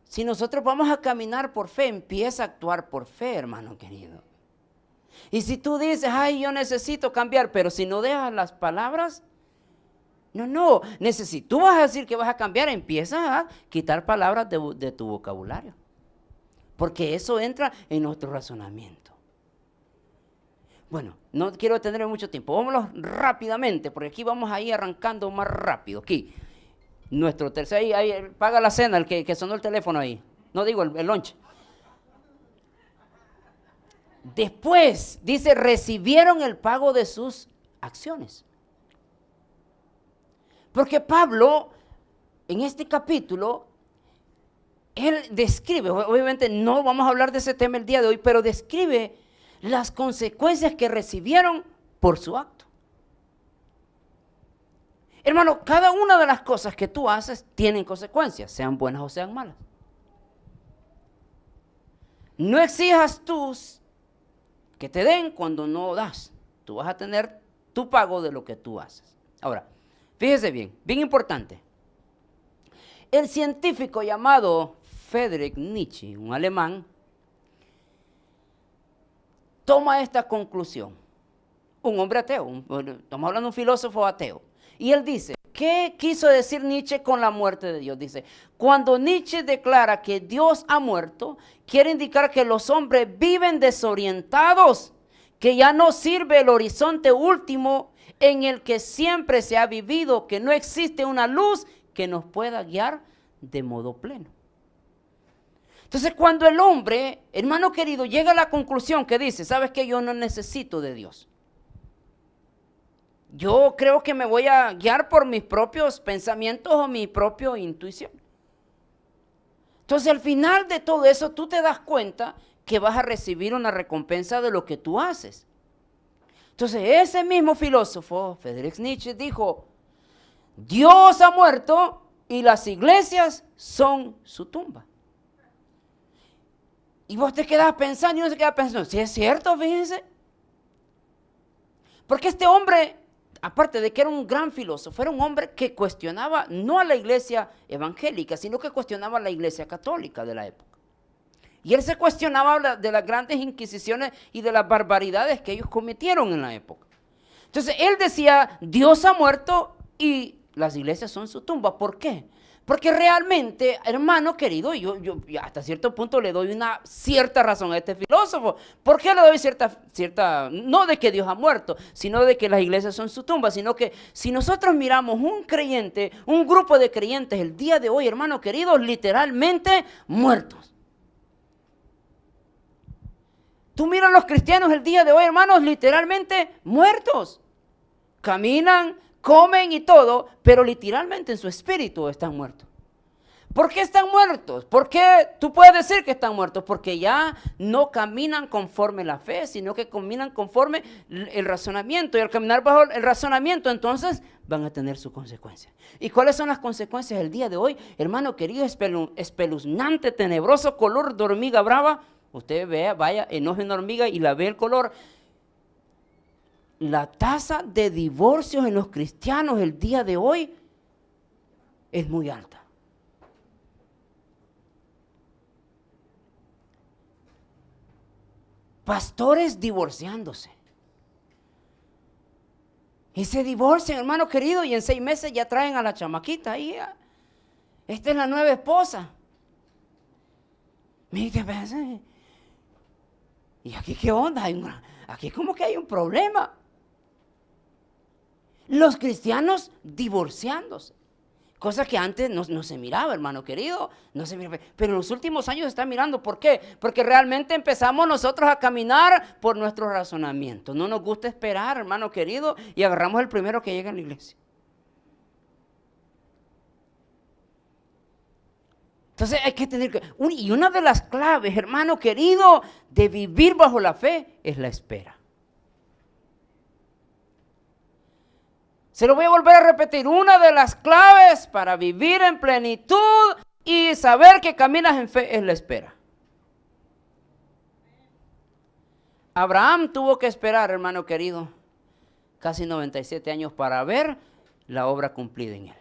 Si nosotros vamos a caminar por fe, empieza a actuar por fe, hermano querido. Y si tú dices, ay, yo necesito cambiar, pero si no dejas las palabras, no, tú vas a decir que vas a cambiar, empieza a quitar palabras de tu vocabulario. Porque eso entra en nuestro razonamiento. Bueno, no quiero tener mucho tiempo, vámonos rápidamente, porque aquí vamos a ir arrancando más rápido. Aquí, nuestro tercer, ahí paga la cena, el que sonó el teléfono ahí. No digo el lunch. Después, dice, recibieron el pago de sus acciones. Porque Pablo, en este capítulo, él describe, obviamente no vamos a hablar de ese tema el día de hoy, pero describe las consecuencias que recibieron por su acto. Hermano, cada una de las cosas que tú haces tienen consecuencias, sean buenas o sean malas. No exijas tú que te den cuando no das. Tú vas a tener tu pago de lo que tú haces. Ahora, fíjese bien, bien importante. El científico llamado Friedrich Nietzsche, un alemán, toma esta conclusión. Un hombre ateo, estamos hablando de un filósofo ateo. Y él dice, ¿qué quiso decir Nietzsche con la muerte de Dios? Dice, cuando Nietzsche declara que Dios ha muerto, quiere indicar que los hombres viven desorientados, que ya no sirve el horizonte último en el que siempre se ha vivido, que no existe una luz que nos pueda guiar de modo pleno. Entonces, cuando el hombre, hermano querido, llega a la conclusión que dice, ¿sabes qué? Yo no necesito de Dios. Yo creo que me voy a guiar por mis propios pensamientos o mi propia intuición. Entonces, al final de todo eso, tú te das cuenta que vas a recibir una recompensa de lo que tú haces. Entonces, ese mismo filósofo, Friedrich Nietzsche, dijo, Dios ha muerto y las iglesias son su tumba. Y vos te quedas pensando y uno se queda pensando, si es cierto, fíjense. Porque este hombre, aparte de que era un gran filósofo, era un hombre que cuestionaba no a la iglesia evangélica, sino que cuestionaba a la iglesia católica de la época. Y él se cuestionaba de las grandes inquisiciones y de las barbaridades que ellos cometieron en la época. Entonces él decía, Dios ha muerto y las iglesias son su tumba. ¿Por qué? Porque realmente, hermano querido, yo hasta cierto punto le doy una cierta razón a este filósofo. ¿Por qué le doy cierta, no de que Dios ha muerto, sino de que las iglesias son su tumba, sino que si nosotros miramos un creyente, un grupo de creyentes el día de hoy, hermano querido, literalmente muertos. Tú miras a los cristianos el día de hoy, hermanos, literalmente muertos. Caminan, comen y todo, pero literalmente en su espíritu están muertos. ¿Por qué están muertos? ¿Por qué tú puedes decir que están muertos? Porque ya no caminan conforme la fe, sino que caminan conforme el razonamiento. Y al caminar bajo el razonamiento, entonces van a tener sus consecuencias. ¿Y cuáles son las consecuencias el día de hoy? Hermano querido, espeluznante, tenebroso color de hormiga brava. Usted vea, vaya, enoje una hormiga y la ve el color. La tasa de divorcios en los cristianos el día de hoy es muy alta. Pastores divorciándose. Y se divorcian, hermano querido, y en 6 meses ya traen a la chamaquita ahí. Esta es la nueva esposa. Mire, ¿y aquí qué onda? Aquí como que hay un problema. Los cristianos divorciándose. Cosa que antes no se miraba, hermano querido. No se miraba. Pero en los últimos años se está mirando. ¿Por qué? Porque realmente empezamos nosotros a caminar por nuestro razonamiento. No nos gusta esperar, hermano querido, y agarramos el primero que llega a la iglesia. Entonces hay que tener y una de las claves, hermano querido, de vivir bajo la fe es la espera. Se lo voy a volver a repetir. Una de las claves para vivir en plenitud y saber que caminas en fe es la espera. Abraham tuvo que esperar, hermano querido, casi 97 años para ver la obra cumplida en él.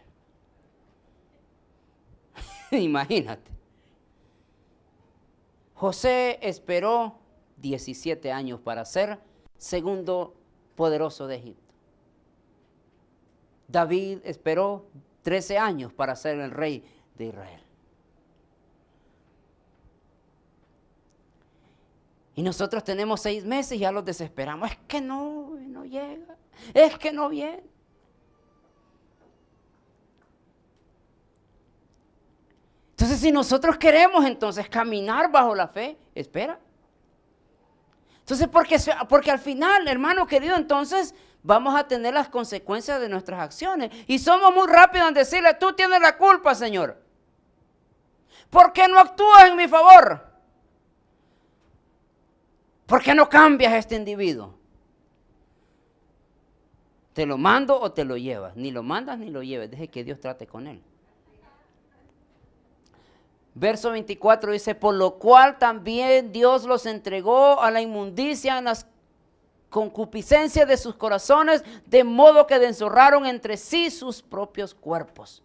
Imagínate. José esperó 17 años para ser segundo poderoso de Egipto. David esperó 13 años para ser el rey de Israel. Y nosotros tenemos 6 meses y ya los desesperamos. Es que no llega. Es que no viene. Entonces, si nosotros queremos entonces caminar bajo la fe, espera. Entonces, porque al final, hermano querido, entonces vamos a tener las consecuencias de nuestras acciones. Y somos muy rápidos en decirle, tú tienes la culpa, Señor. ¿Por qué no actúas en mi favor? ¿Por qué no cambias a este individuo? ¿Te lo mando o te lo llevas? Ni lo mandas ni lo lleves, deje que Dios trate con él. Verso 24 dice, por lo cual también Dios los entregó a la inmundicia en las concupiscencias de sus corazones, de modo que deshonraron entre sí sus propios cuerpos.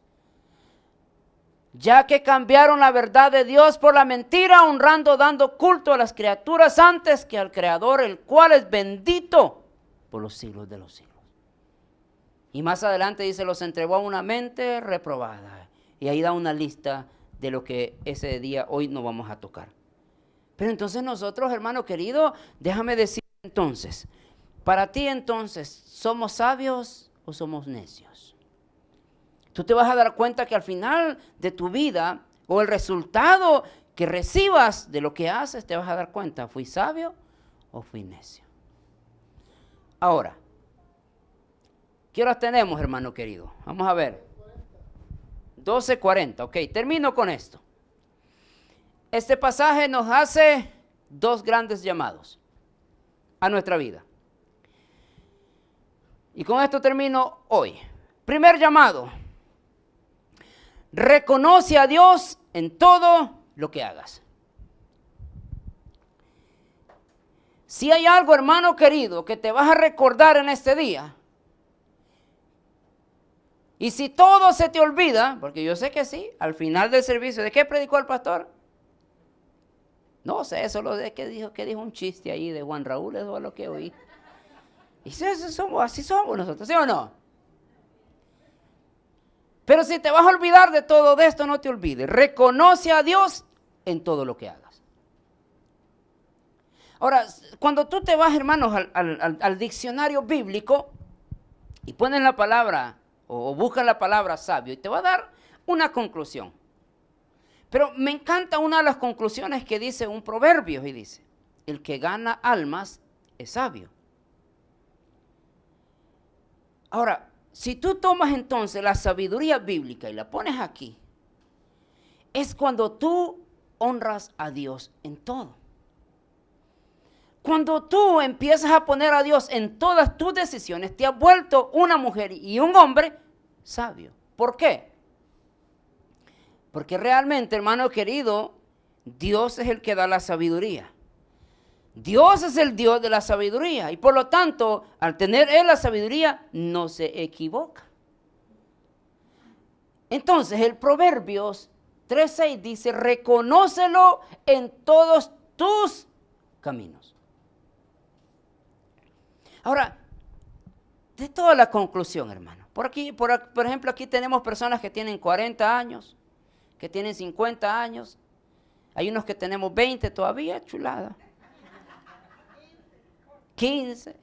Ya que cambiaron la verdad de Dios por la mentira, honrando, dando culto a las criaturas antes que al Creador, el cual es bendito por los siglos de los siglos. Y más adelante dice, los entregó a una mente reprobada. Y ahí da una lista de lo que ese día hoy no vamos a tocar. Pero entonces nosotros, hermano querido, déjame decir entonces, para ti entonces, ¿somos sabios o somos necios? Tú te vas a dar cuenta que al final de tu vida, o el resultado que recibas de lo que haces, te vas a dar cuenta, ¿fui sabio o fui necio? Ahora, ¿qué horas tenemos, hermano querido? Vamos a ver. 12:40, ok, termino con esto. Este pasaje nos hace 2 grandes llamados a nuestra vida. Y con esto termino hoy. Primer llamado, reconoce a Dios en todo lo que hagas. Si hay algo, hermano querido, que te vas a recordar en este día, y si todo se te olvida, porque yo sé que sí, al final del servicio, ¿de qué predicó el pastor? No sé, solo de que dijo un chiste ahí de Juan Raúl, eso es lo que oí. Y así somos nosotros, ¿sí o no? Pero si te vas a olvidar de todo de esto, no te olvides. Reconoce a Dios en todo lo que hagas. Ahora, cuando tú te vas, hermanos, al diccionario bíblico y pones la palabra o buscas la palabra sabio, y te va a dar una conclusión. Pero me encanta una de las conclusiones que dice un proverbio, y dice, el que gana almas es sabio. Ahora, si tú tomas entonces la sabiduría bíblica y la pones aquí, es cuando tú honras a Dios en todo. Cuando tú empiezas a poner a Dios en todas tus decisiones, te has vuelto una mujer y un hombre sabio. ¿Por qué? Porque realmente, hermano querido, Dios es el que da la sabiduría. Dios es el Dios de la sabiduría y por lo tanto, al tener Él la sabiduría, no se equivoca. Entonces, el Proverbios 3:6 dice, reconócelo en todos tus caminos. Ahora, de toda la conclusión, hermano, por ejemplo, aquí tenemos personas que tienen 40 años, que tienen 50 años, hay unos que tenemos 20 todavía, chulada. 15,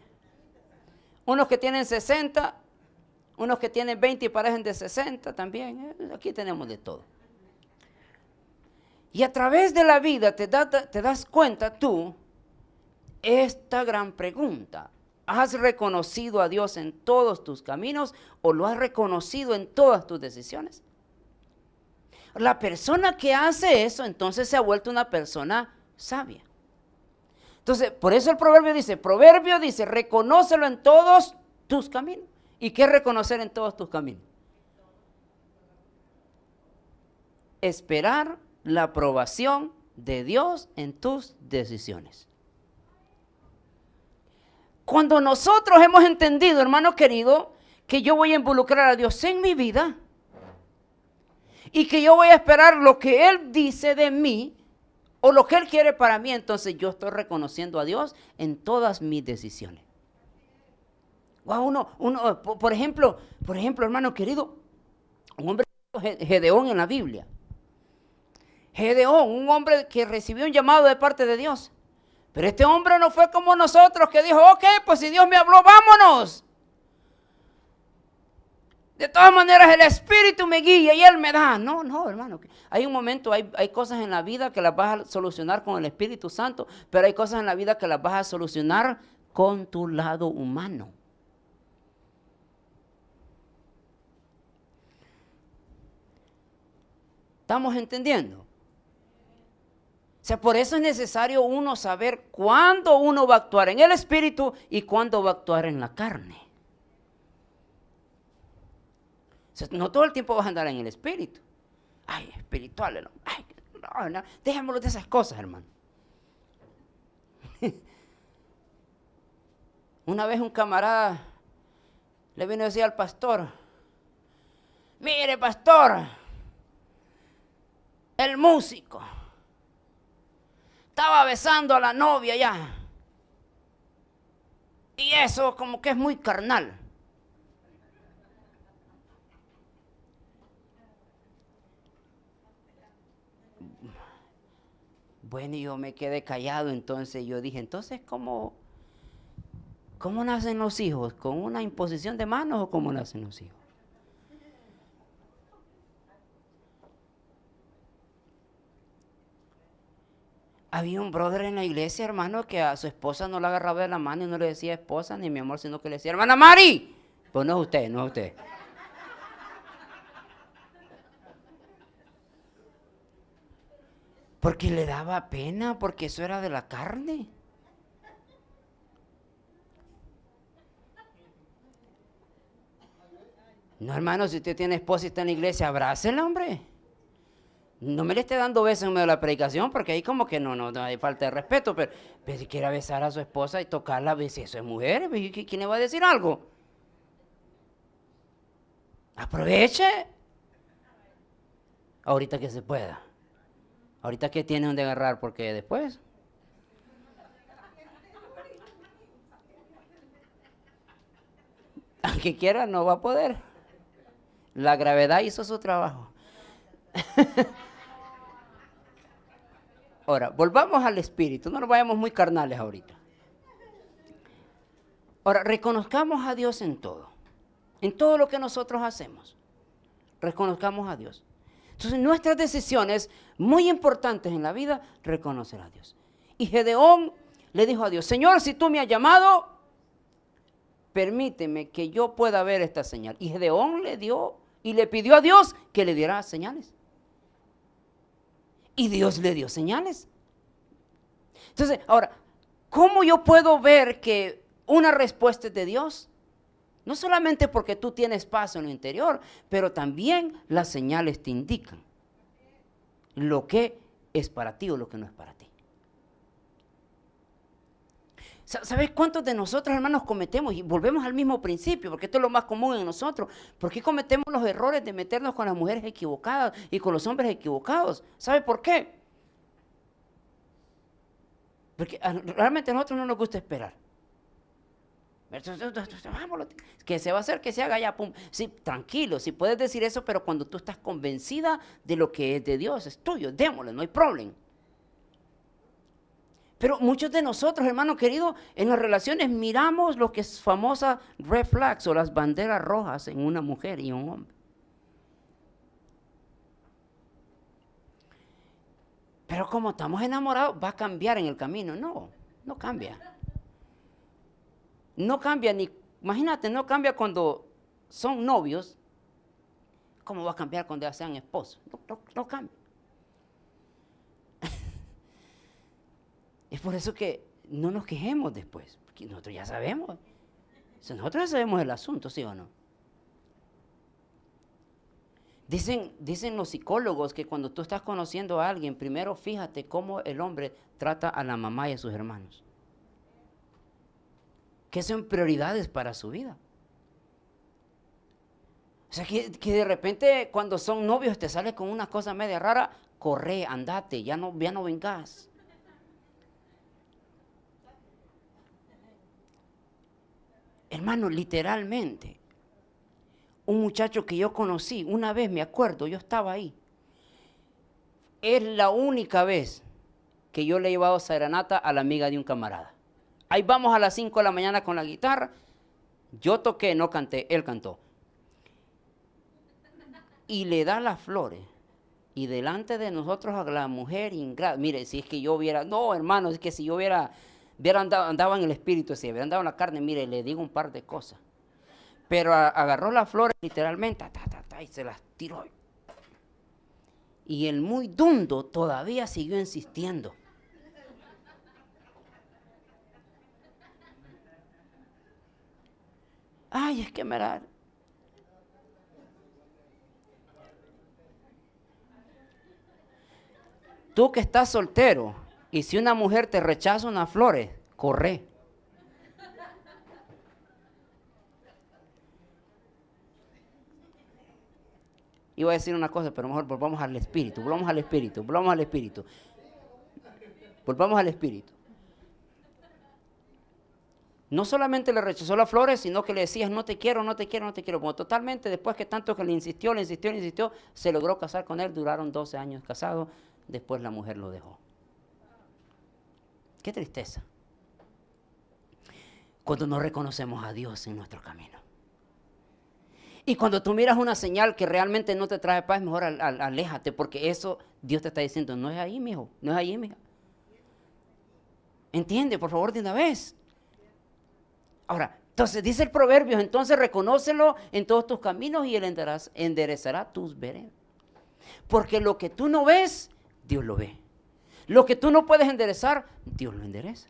unos que tienen 60, unos que tienen 20 y parecen de 60 también, aquí tenemos de todo. Y a través de la vida te das cuenta tú esta gran pregunta: ¿has reconocido a Dios en todos tus caminos o lo has reconocido en todas tus decisiones? La persona que hace eso entonces se ha vuelto una persona sabia. Entonces, por eso el proverbio dice, reconócelo en todos tus caminos. ¿Y qué es reconocer en todos tus caminos? Esperar la aprobación de Dios en tus decisiones. Cuando nosotros hemos entendido, hermano querido, que yo voy a involucrar a Dios en mi vida y que yo voy a esperar lo que Él dice de mí, o lo que Él quiere para mí, entonces yo estoy reconociendo a Dios en todas mis decisiones. Wow, por ejemplo, hermano querido, un hombre Gedeón en la Biblia. Gedeón, un hombre que recibió un llamado de parte de Dios. Pero este hombre no fue como nosotros, que dijo, ok, pues si Dios me habló, vámonos. De todas maneras, el Espíritu me guía y Él me da. No, hermano. Hay un momento, hay cosas en la vida que las vas a solucionar con el Espíritu Santo, pero hay cosas en la vida que las vas a solucionar con tu lado humano. ¿Estamos entendiendo? O sea, por eso es necesario uno saber cuándo uno va a actuar en el Espíritu y cuándo va a actuar en la carne. No todo el tiempo vas a andar en el Espíritu. Ay, espiritual, no. Ay, no, dejémoslo de esas cosas, hermano. Una vez un camarada le vino a decir al pastor, mire pastor, el músico estaba besando a la novia ya. Y eso como que es muy carnal. Bueno, y yo me quedé callado, entonces yo dije, entonces, ¿cómo nacen los hijos? ¿Con una imposición de manos o cómo nacen los hijos? Había un brother en la iglesia, hermano, que a su esposa no la agarraba de la mano y no le decía esposa ni mi amor, sino que le decía, hermana Mari. Pues no es usted. Porque le daba pena, porque eso era de la carne. No, hermano, si usted tiene esposa y está en la iglesia, abrácela, hombre. No me le esté dando besos en medio de la predicación, porque ahí como que no hay falta de respeto, pero si quiere besar a su esposa y tocarla, si eso es mujer, ¿quién le va a decir algo? Aproveche. Ahorita que se pueda. Ahorita que tiene donde agarrar, porque después... Aunque quiera, no va a poder. La gravedad hizo su trabajo. Ahora, volvamos al espíritu, no nos vayamos muy carnales ahorita. Ahora, reconozcamos a Dios en todo lo que nosotros hacemos. Reconozcamos a Dios. Entonces, nuestras decisiones muy importantes en la vida, reconocer a Dios. Y Gedeón le dijo a Dios, Señor, si tú me has llamado, permíteme que yo pueda ver esta señal. Y Gedeón le dio y le pidió a Dios que le diera señales. Y Dios le dio señales. Entonces, ahora, ¿cómo yo puedo ver que una respuesta es de Dios? No solamente porque tú tienes paz en lo interior, pero también las señales te indican lo que es para ti o lo que no es para ti. ¿Sabes cuántos de nosotros, hermanos, cometemos? Y volvemos al mismo principio, porque esto es lo más común en nosotros. ¿Por qué cometemos los errores de meternos con las mujeres equivocadas y con los hombres equivocados? ¿Sabe por qué? Porque realmente a nosotros no nos gusta esperar. Vámonos, que se va a hacer, que se haga ya, pum. Sí, tranquilo, sí puedes decir eso, pero cuando tú estás convencida de lo que es de Dios, es tuyo, démosle, no hay problema. Pero muchos de nosotros, hermanos queridos, en las relaciones miramos lo que es famosa red flags o las banderas rojas en una mujer y un hombre. Pero como estamos enamorados, va a cambiar en el camino. No, no cambia. No cambia ni, imagínate, no cambia cuando son novios. ¿Cómo va a cambiar cuando ya sean esposos? No cambia. Es por eso que no nos quejemos después, porque nosotros ya sabemos. Nosotros ya sabemos el asunto, ¿sí o no? Dicen los psicólogos que cuando tú estás conociendo a alguien, primero fíjate cómo el hombre trata a la mamá y a sus hermanos. ¿Qué son prioridades para su vida? O sea, que de repente cuando son novios te sale con una cosa media rara, corre, andate, ya no vengas. Hermano, literalmente, un muchacho que yo conocí, una vez me acuerdo, yo estaba ahí. Es la única vez que yo le he llevado serenata a la amiga de un camarada. Ahí vamos a las 5 de la mañana con la guitarra. Yo toqué, no canté, él cantó. Y le da las flores. Y delante de nosotros a la mujer ingrata. Mire, si es que yo hubiera, no hermano, es que si yo hubiera andaba en el espíritu, si hubiera andado en la carne, mire, le digo un par de cosas. Pero agarró las flores literalmente, y se las tiró. Y el muy dundo todavía siguió insistiendo. Ay, es que me da... Tú que estás soltero, y si una mujer te rechaza unas flores, corre. Iba a decir una cosa, pero mejor volvamos al espíritu. No solamente le rechazó las flores, sino que le decías, no te quiero. Como totalmente, después que tanto que le insistió, se logró casar con él, duraron 12 años casados, después la mujer lo dejó. Qué tristeza. Cuando no reconocemos a Dios en nuestro camino. Y cuando tú miras una señal que realmente no te trae paz, mejor aléjate, porque eso Dios te está diciendo, no es ahí, mijo, no es ahí, mija. Entiende, por favor, de una vez. Ahora, entonces dice el Proverbios, entonces reconócelo en todos tus caminos y Él enderezará tus veredas. Porque lo que tú no ves, Dios lo ve. Lo que tú no puedes enderezar, Dios lo endereza.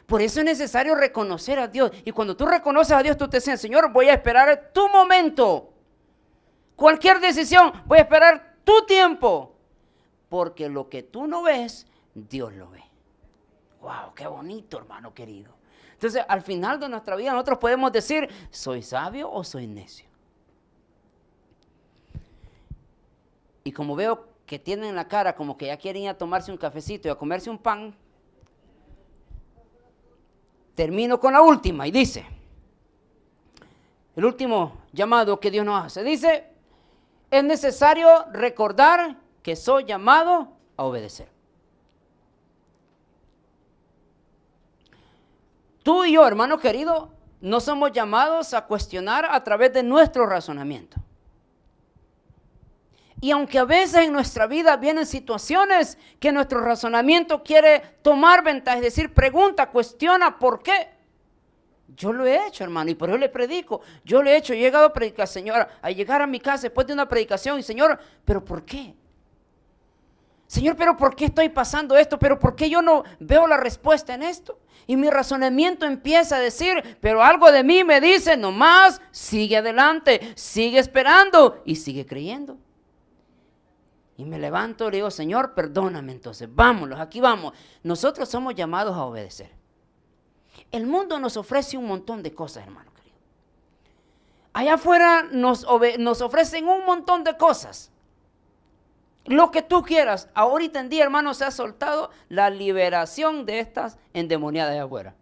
Por eso es necesario reconocer a Dios. Y cuando tú reconoces a Dios, tú te dices, Señor, voy a esperar tu momento. Cualquier decisión, voy a esperar tu tiempo. Porque lo que tú no ves, Dios lo ve. ¡Wow! ¡Qué bonito, hermano querido! Entonces, al final de nuestra vida, nosotros podemos decir, ¿soy sabio o soy necio? Y como veo que tienen la cara como que ya quieren ir a tomarse un cafecito y a comerse un pan, termino con la última y dice, el último llamado que Dios nos hace, dice, es necesario recordar que soy llamado a obedecer. Tú y yo, hermano querido, no somos llamados a cuestionar a través de nuestro razonamiento. Y aunque a veces en nuestra vida vienen situaciones que nuestro razonamiento quiere tomar ventaja, es decir, pregunta, cuestiona, ¿por qué? Yo lo he hecho, hermano, y por eso le predico. Yo lo he hecho, he llegado a predicar, Señor, a llegar a mi casa después de una predicación, y Señor, ¿pero por qué? Señor, ¿pero por qué estoy pasando esto? ¿Pero por qué yo no veo la respuesta en esto? Y mi razonamiento empieza a decir, pero algo de mí me dice, nomás, sigue adelante, sigue esperando y sigue creyendo. Y me levanto y le digo, Señor, perdóname entonces, vámonos, aquí vamos. Nosotros somos llamados a obedecer. El mundo nos ofrece un montón de cosas, hermano querido. Allá afuera nos ofrecen un montón de cosas. Lo que tú quieras. Ahorita en día, hermano, se ha soltado la liberación de estas endemoniadas de afuera.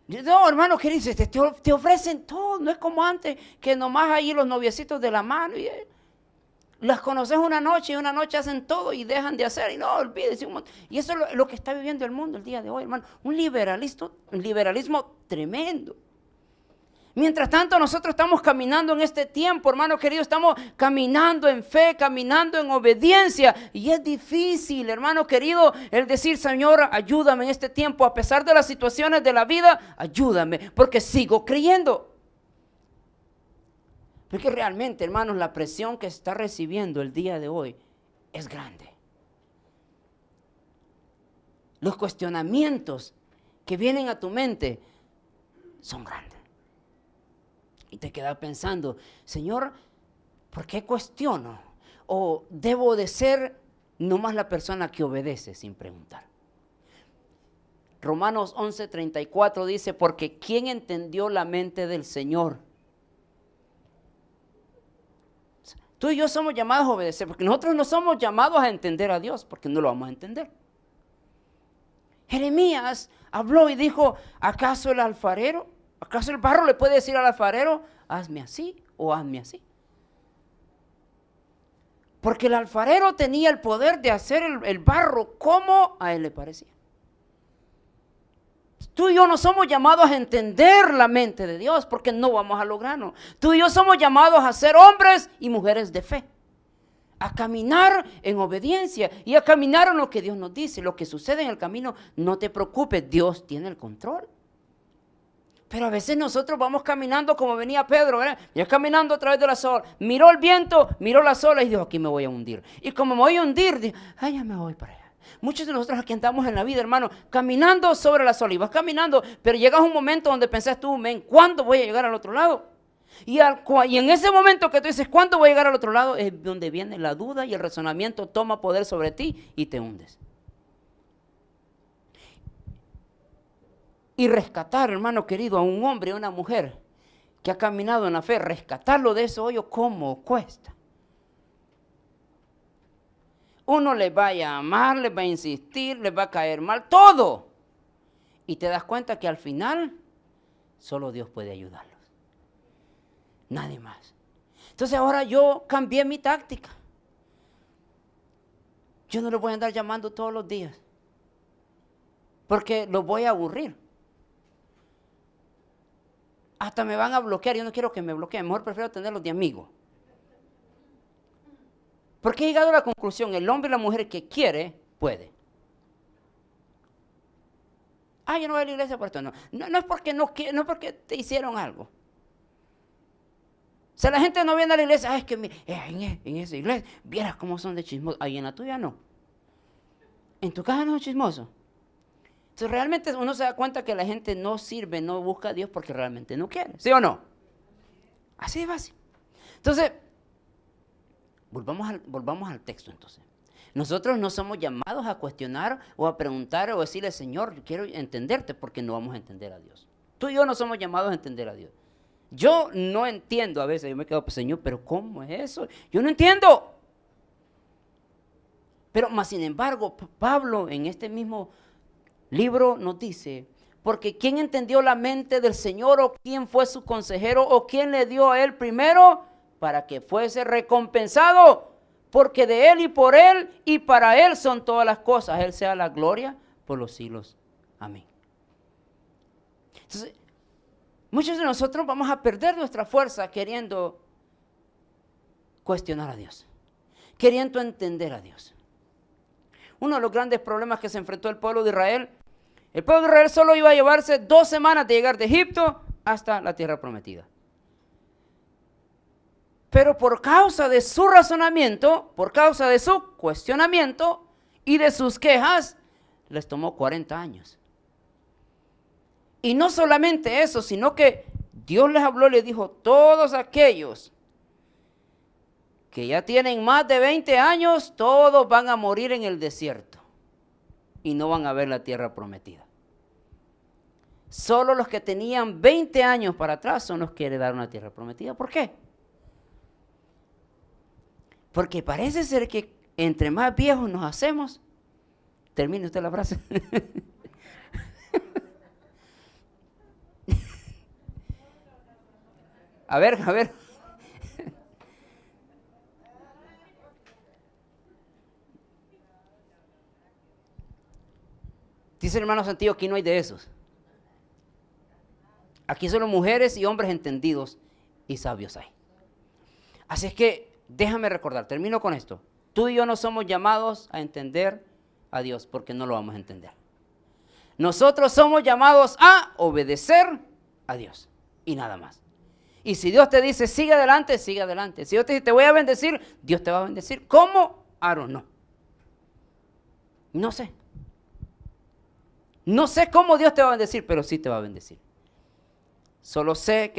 No, hermano, ¿qué dices? Te ofrecen todo. No es como antes, que nomás ahí los noviecitos de la mano. Y las conoces una noche y una noche hacen todo y dejan de hacer. Y no, olvídese un montón. Y eso es lo que está viviendo el mundo el día de hoy, hermano. Un liberalismo tremendo. Mientras tanto, nosotros estamos caminando en este tiempo, hermano querido, estamos caminando en fe, caminando en obediencia. Y es difícil, hermano querido, el decir, Señor, ayúdame en este tiempo, a pesar de las situaciones de la vida, ayúdame, porque sigo creyendo. Porque realmente, hermanos, la presión que está recibiendo el día de hoy es grande. Los cuestionamientos que vienen a tu mente son grandes. Y te quedas pensando, Señor, ¿por qué cuestiono? ¿O debo de ser nomás la persona que obedece sin preguntar? Romanos 11:34 dice, porque ¿quién entendió la mente del Señor? Tú y yo somos llamados a obedecer, porque nosotros no somos llamados a entender a Dios, porque no lo vamos a entender. Jeremías habló y dijo, ¿acaso el alfarero? ¿Acaso el barro le puede decir al alfarero, hazme así o hazme así? Porque el alfarero tenía el poder de hacer el barro como a él le parecía. Tú y yo no somos llamados a entender la mente de Dios porque no vamos a lograrlo. Tú y yo somos llamados a ser hombres y mujeres de fe. A caminar en obediencia y a caminar en lo que Dios nos dice. Lo que sucede en el camino, no te preocupes, Dios tiene el control. Pero a veces nosotros vamos caminando como venía Pedro, ¿verdad? Ya caminando a través de las olas. Miró el viento, miró las olas y dijo, aquí me voy a hundir. Y como me voy a hundir, dijo, ay, ya me voy para allá. Muchos de nosotros aquí andamos en la vida, hermano, caminando sobre las olas. Y vas caminando, pero llegas a un momento donde pensás tú, men, ¿cuándo voy a llegar al otro lado? Y en ese momento que tú dices, ¿cuándo voy a llegar al otro lado? Es donde viene la duda y el razonamiento toma poder sobre ti y te hundes. Y rescatar, hermano querido, a un hombre y a una mujer que ha caminado en la fe, rescatarlo de ese hoyo, ¿cómo cuesta? Uno les va a llamar, les va a insistir, les va a caer mal, todo. Y te das cuenta que al final solo Dios puede ayudarlos. Nadie más. Entonces ahora yo cambié mi táctica. Yo no los voy a andar llamando todos los días, porque los voy a aburrir. Hasta me van a bloquear, yo no quiero que me bloqueen, mejor prefiero tenerlos de amigos. Porque he llegado a la conclusión, el hombre y la mujer que quiere, puede. Yo no voy a la iglesia por esto, no. No es porque no es porque te hicieron algo. O sea, la gente no viene a la iglesia, es que en esa iglesia, vieras cómo son de chismosos. Ahí en la tuya no. En tu casa no es chismoso. Entonces realmente uno se da cuenta que la gente no sirve, no busca a Dios porque realmente no quiere. ¿Sí o no? Así de fácil. Entonces, volvamos al texto entonces. Nosotros no somos llamados a cuestionar o a preguntar o decirle, Señor, yo quiero entenderte, porque no vamos a entender a Dios. Tú y yo no somos llamados a entender a Dios. Yo no entiendo a veces, yo me quedo, pues, Señor, pero ¿cómo es eso? Yo no entiendo. Pero más sin embargo, Pablo en este mismo libro nos dice, porque ¿quién entendió la mente del Señor o quién fue su consejero o quién le dio a él primero para que fuese recompensado? Porque de él y por él y para él son todas las cosas. Él sea la gloria por los siglos. Amén. Entonces, muchos de nosotros vamos a perder nuestra fuerza queriendo cuestionar a Dios, queriendo entender a Dios. Uno de los grandes problemas que se enfrentó el pueblo de Israel solo iba a llevarse 2 semanas de llegar de Egipto hasta la tierra prometida. Pero por causa de su razonamiento, por causa de su cuestionamiento y de sus quejas, les tomó 40 años. Y no solamente eso, sino que Dios les habló y les dijo, todos aquellos que ya tienen más de 20 años, todos van a morir en el desierto y no van a ver la tierra prometida. Solo los que tenían 20 años para atrás son los que heredaron la tierra prometida. ¿Por qué? Porque parece ser que entre más viejos nos hacemos, termine usted la frase. A ver. Dice el hermano Santiago, aquí no hay de esos. Aquí solo mujeres y hombres entendidos y sabios hay. Así es que déjame recordar, termino con esto. Tú y yo no somos llamados a entender a Dios porque no lo vamos a entender. Nosotros somos llamados a obedecer a Dios y nada más. Y si Dios te dice sigue adelante, sigue adelante. Si Dios te dice te voy a bendecir, Dios te va a bendecir. ¿Cómo? I don't know. No sé. No sé cómo Dios te va a bendecir, pero sí te va a bendecir. Solo sé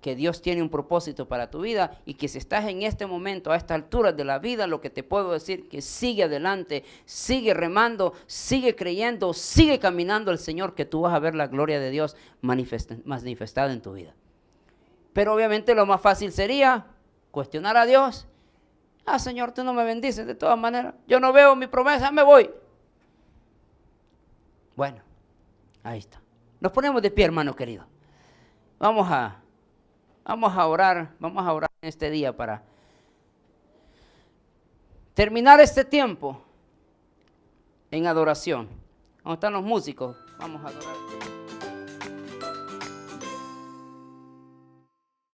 que Dios tiene un propósito para tu vida y que si estás en este momento, a esta altura de la vida, lo que te puedo decir que sigue adelante, sigue remando, sigue creyendo, sigue caminando al Señor, que tú vas a ver la gloria de Dios manifestada en tu vida. Pero obviamente lo más fácil sería cuestionar a Dios. Señor, tú no me bendices de todas maneras, yo no veo mi promesa, me voy. Bueno, ahí está. Nos ponemos de pie, hermano querido. Vamos a orar en este día para terminar este tiempo en adoración. ¿Dónde están los músicos? Vamos a adorar.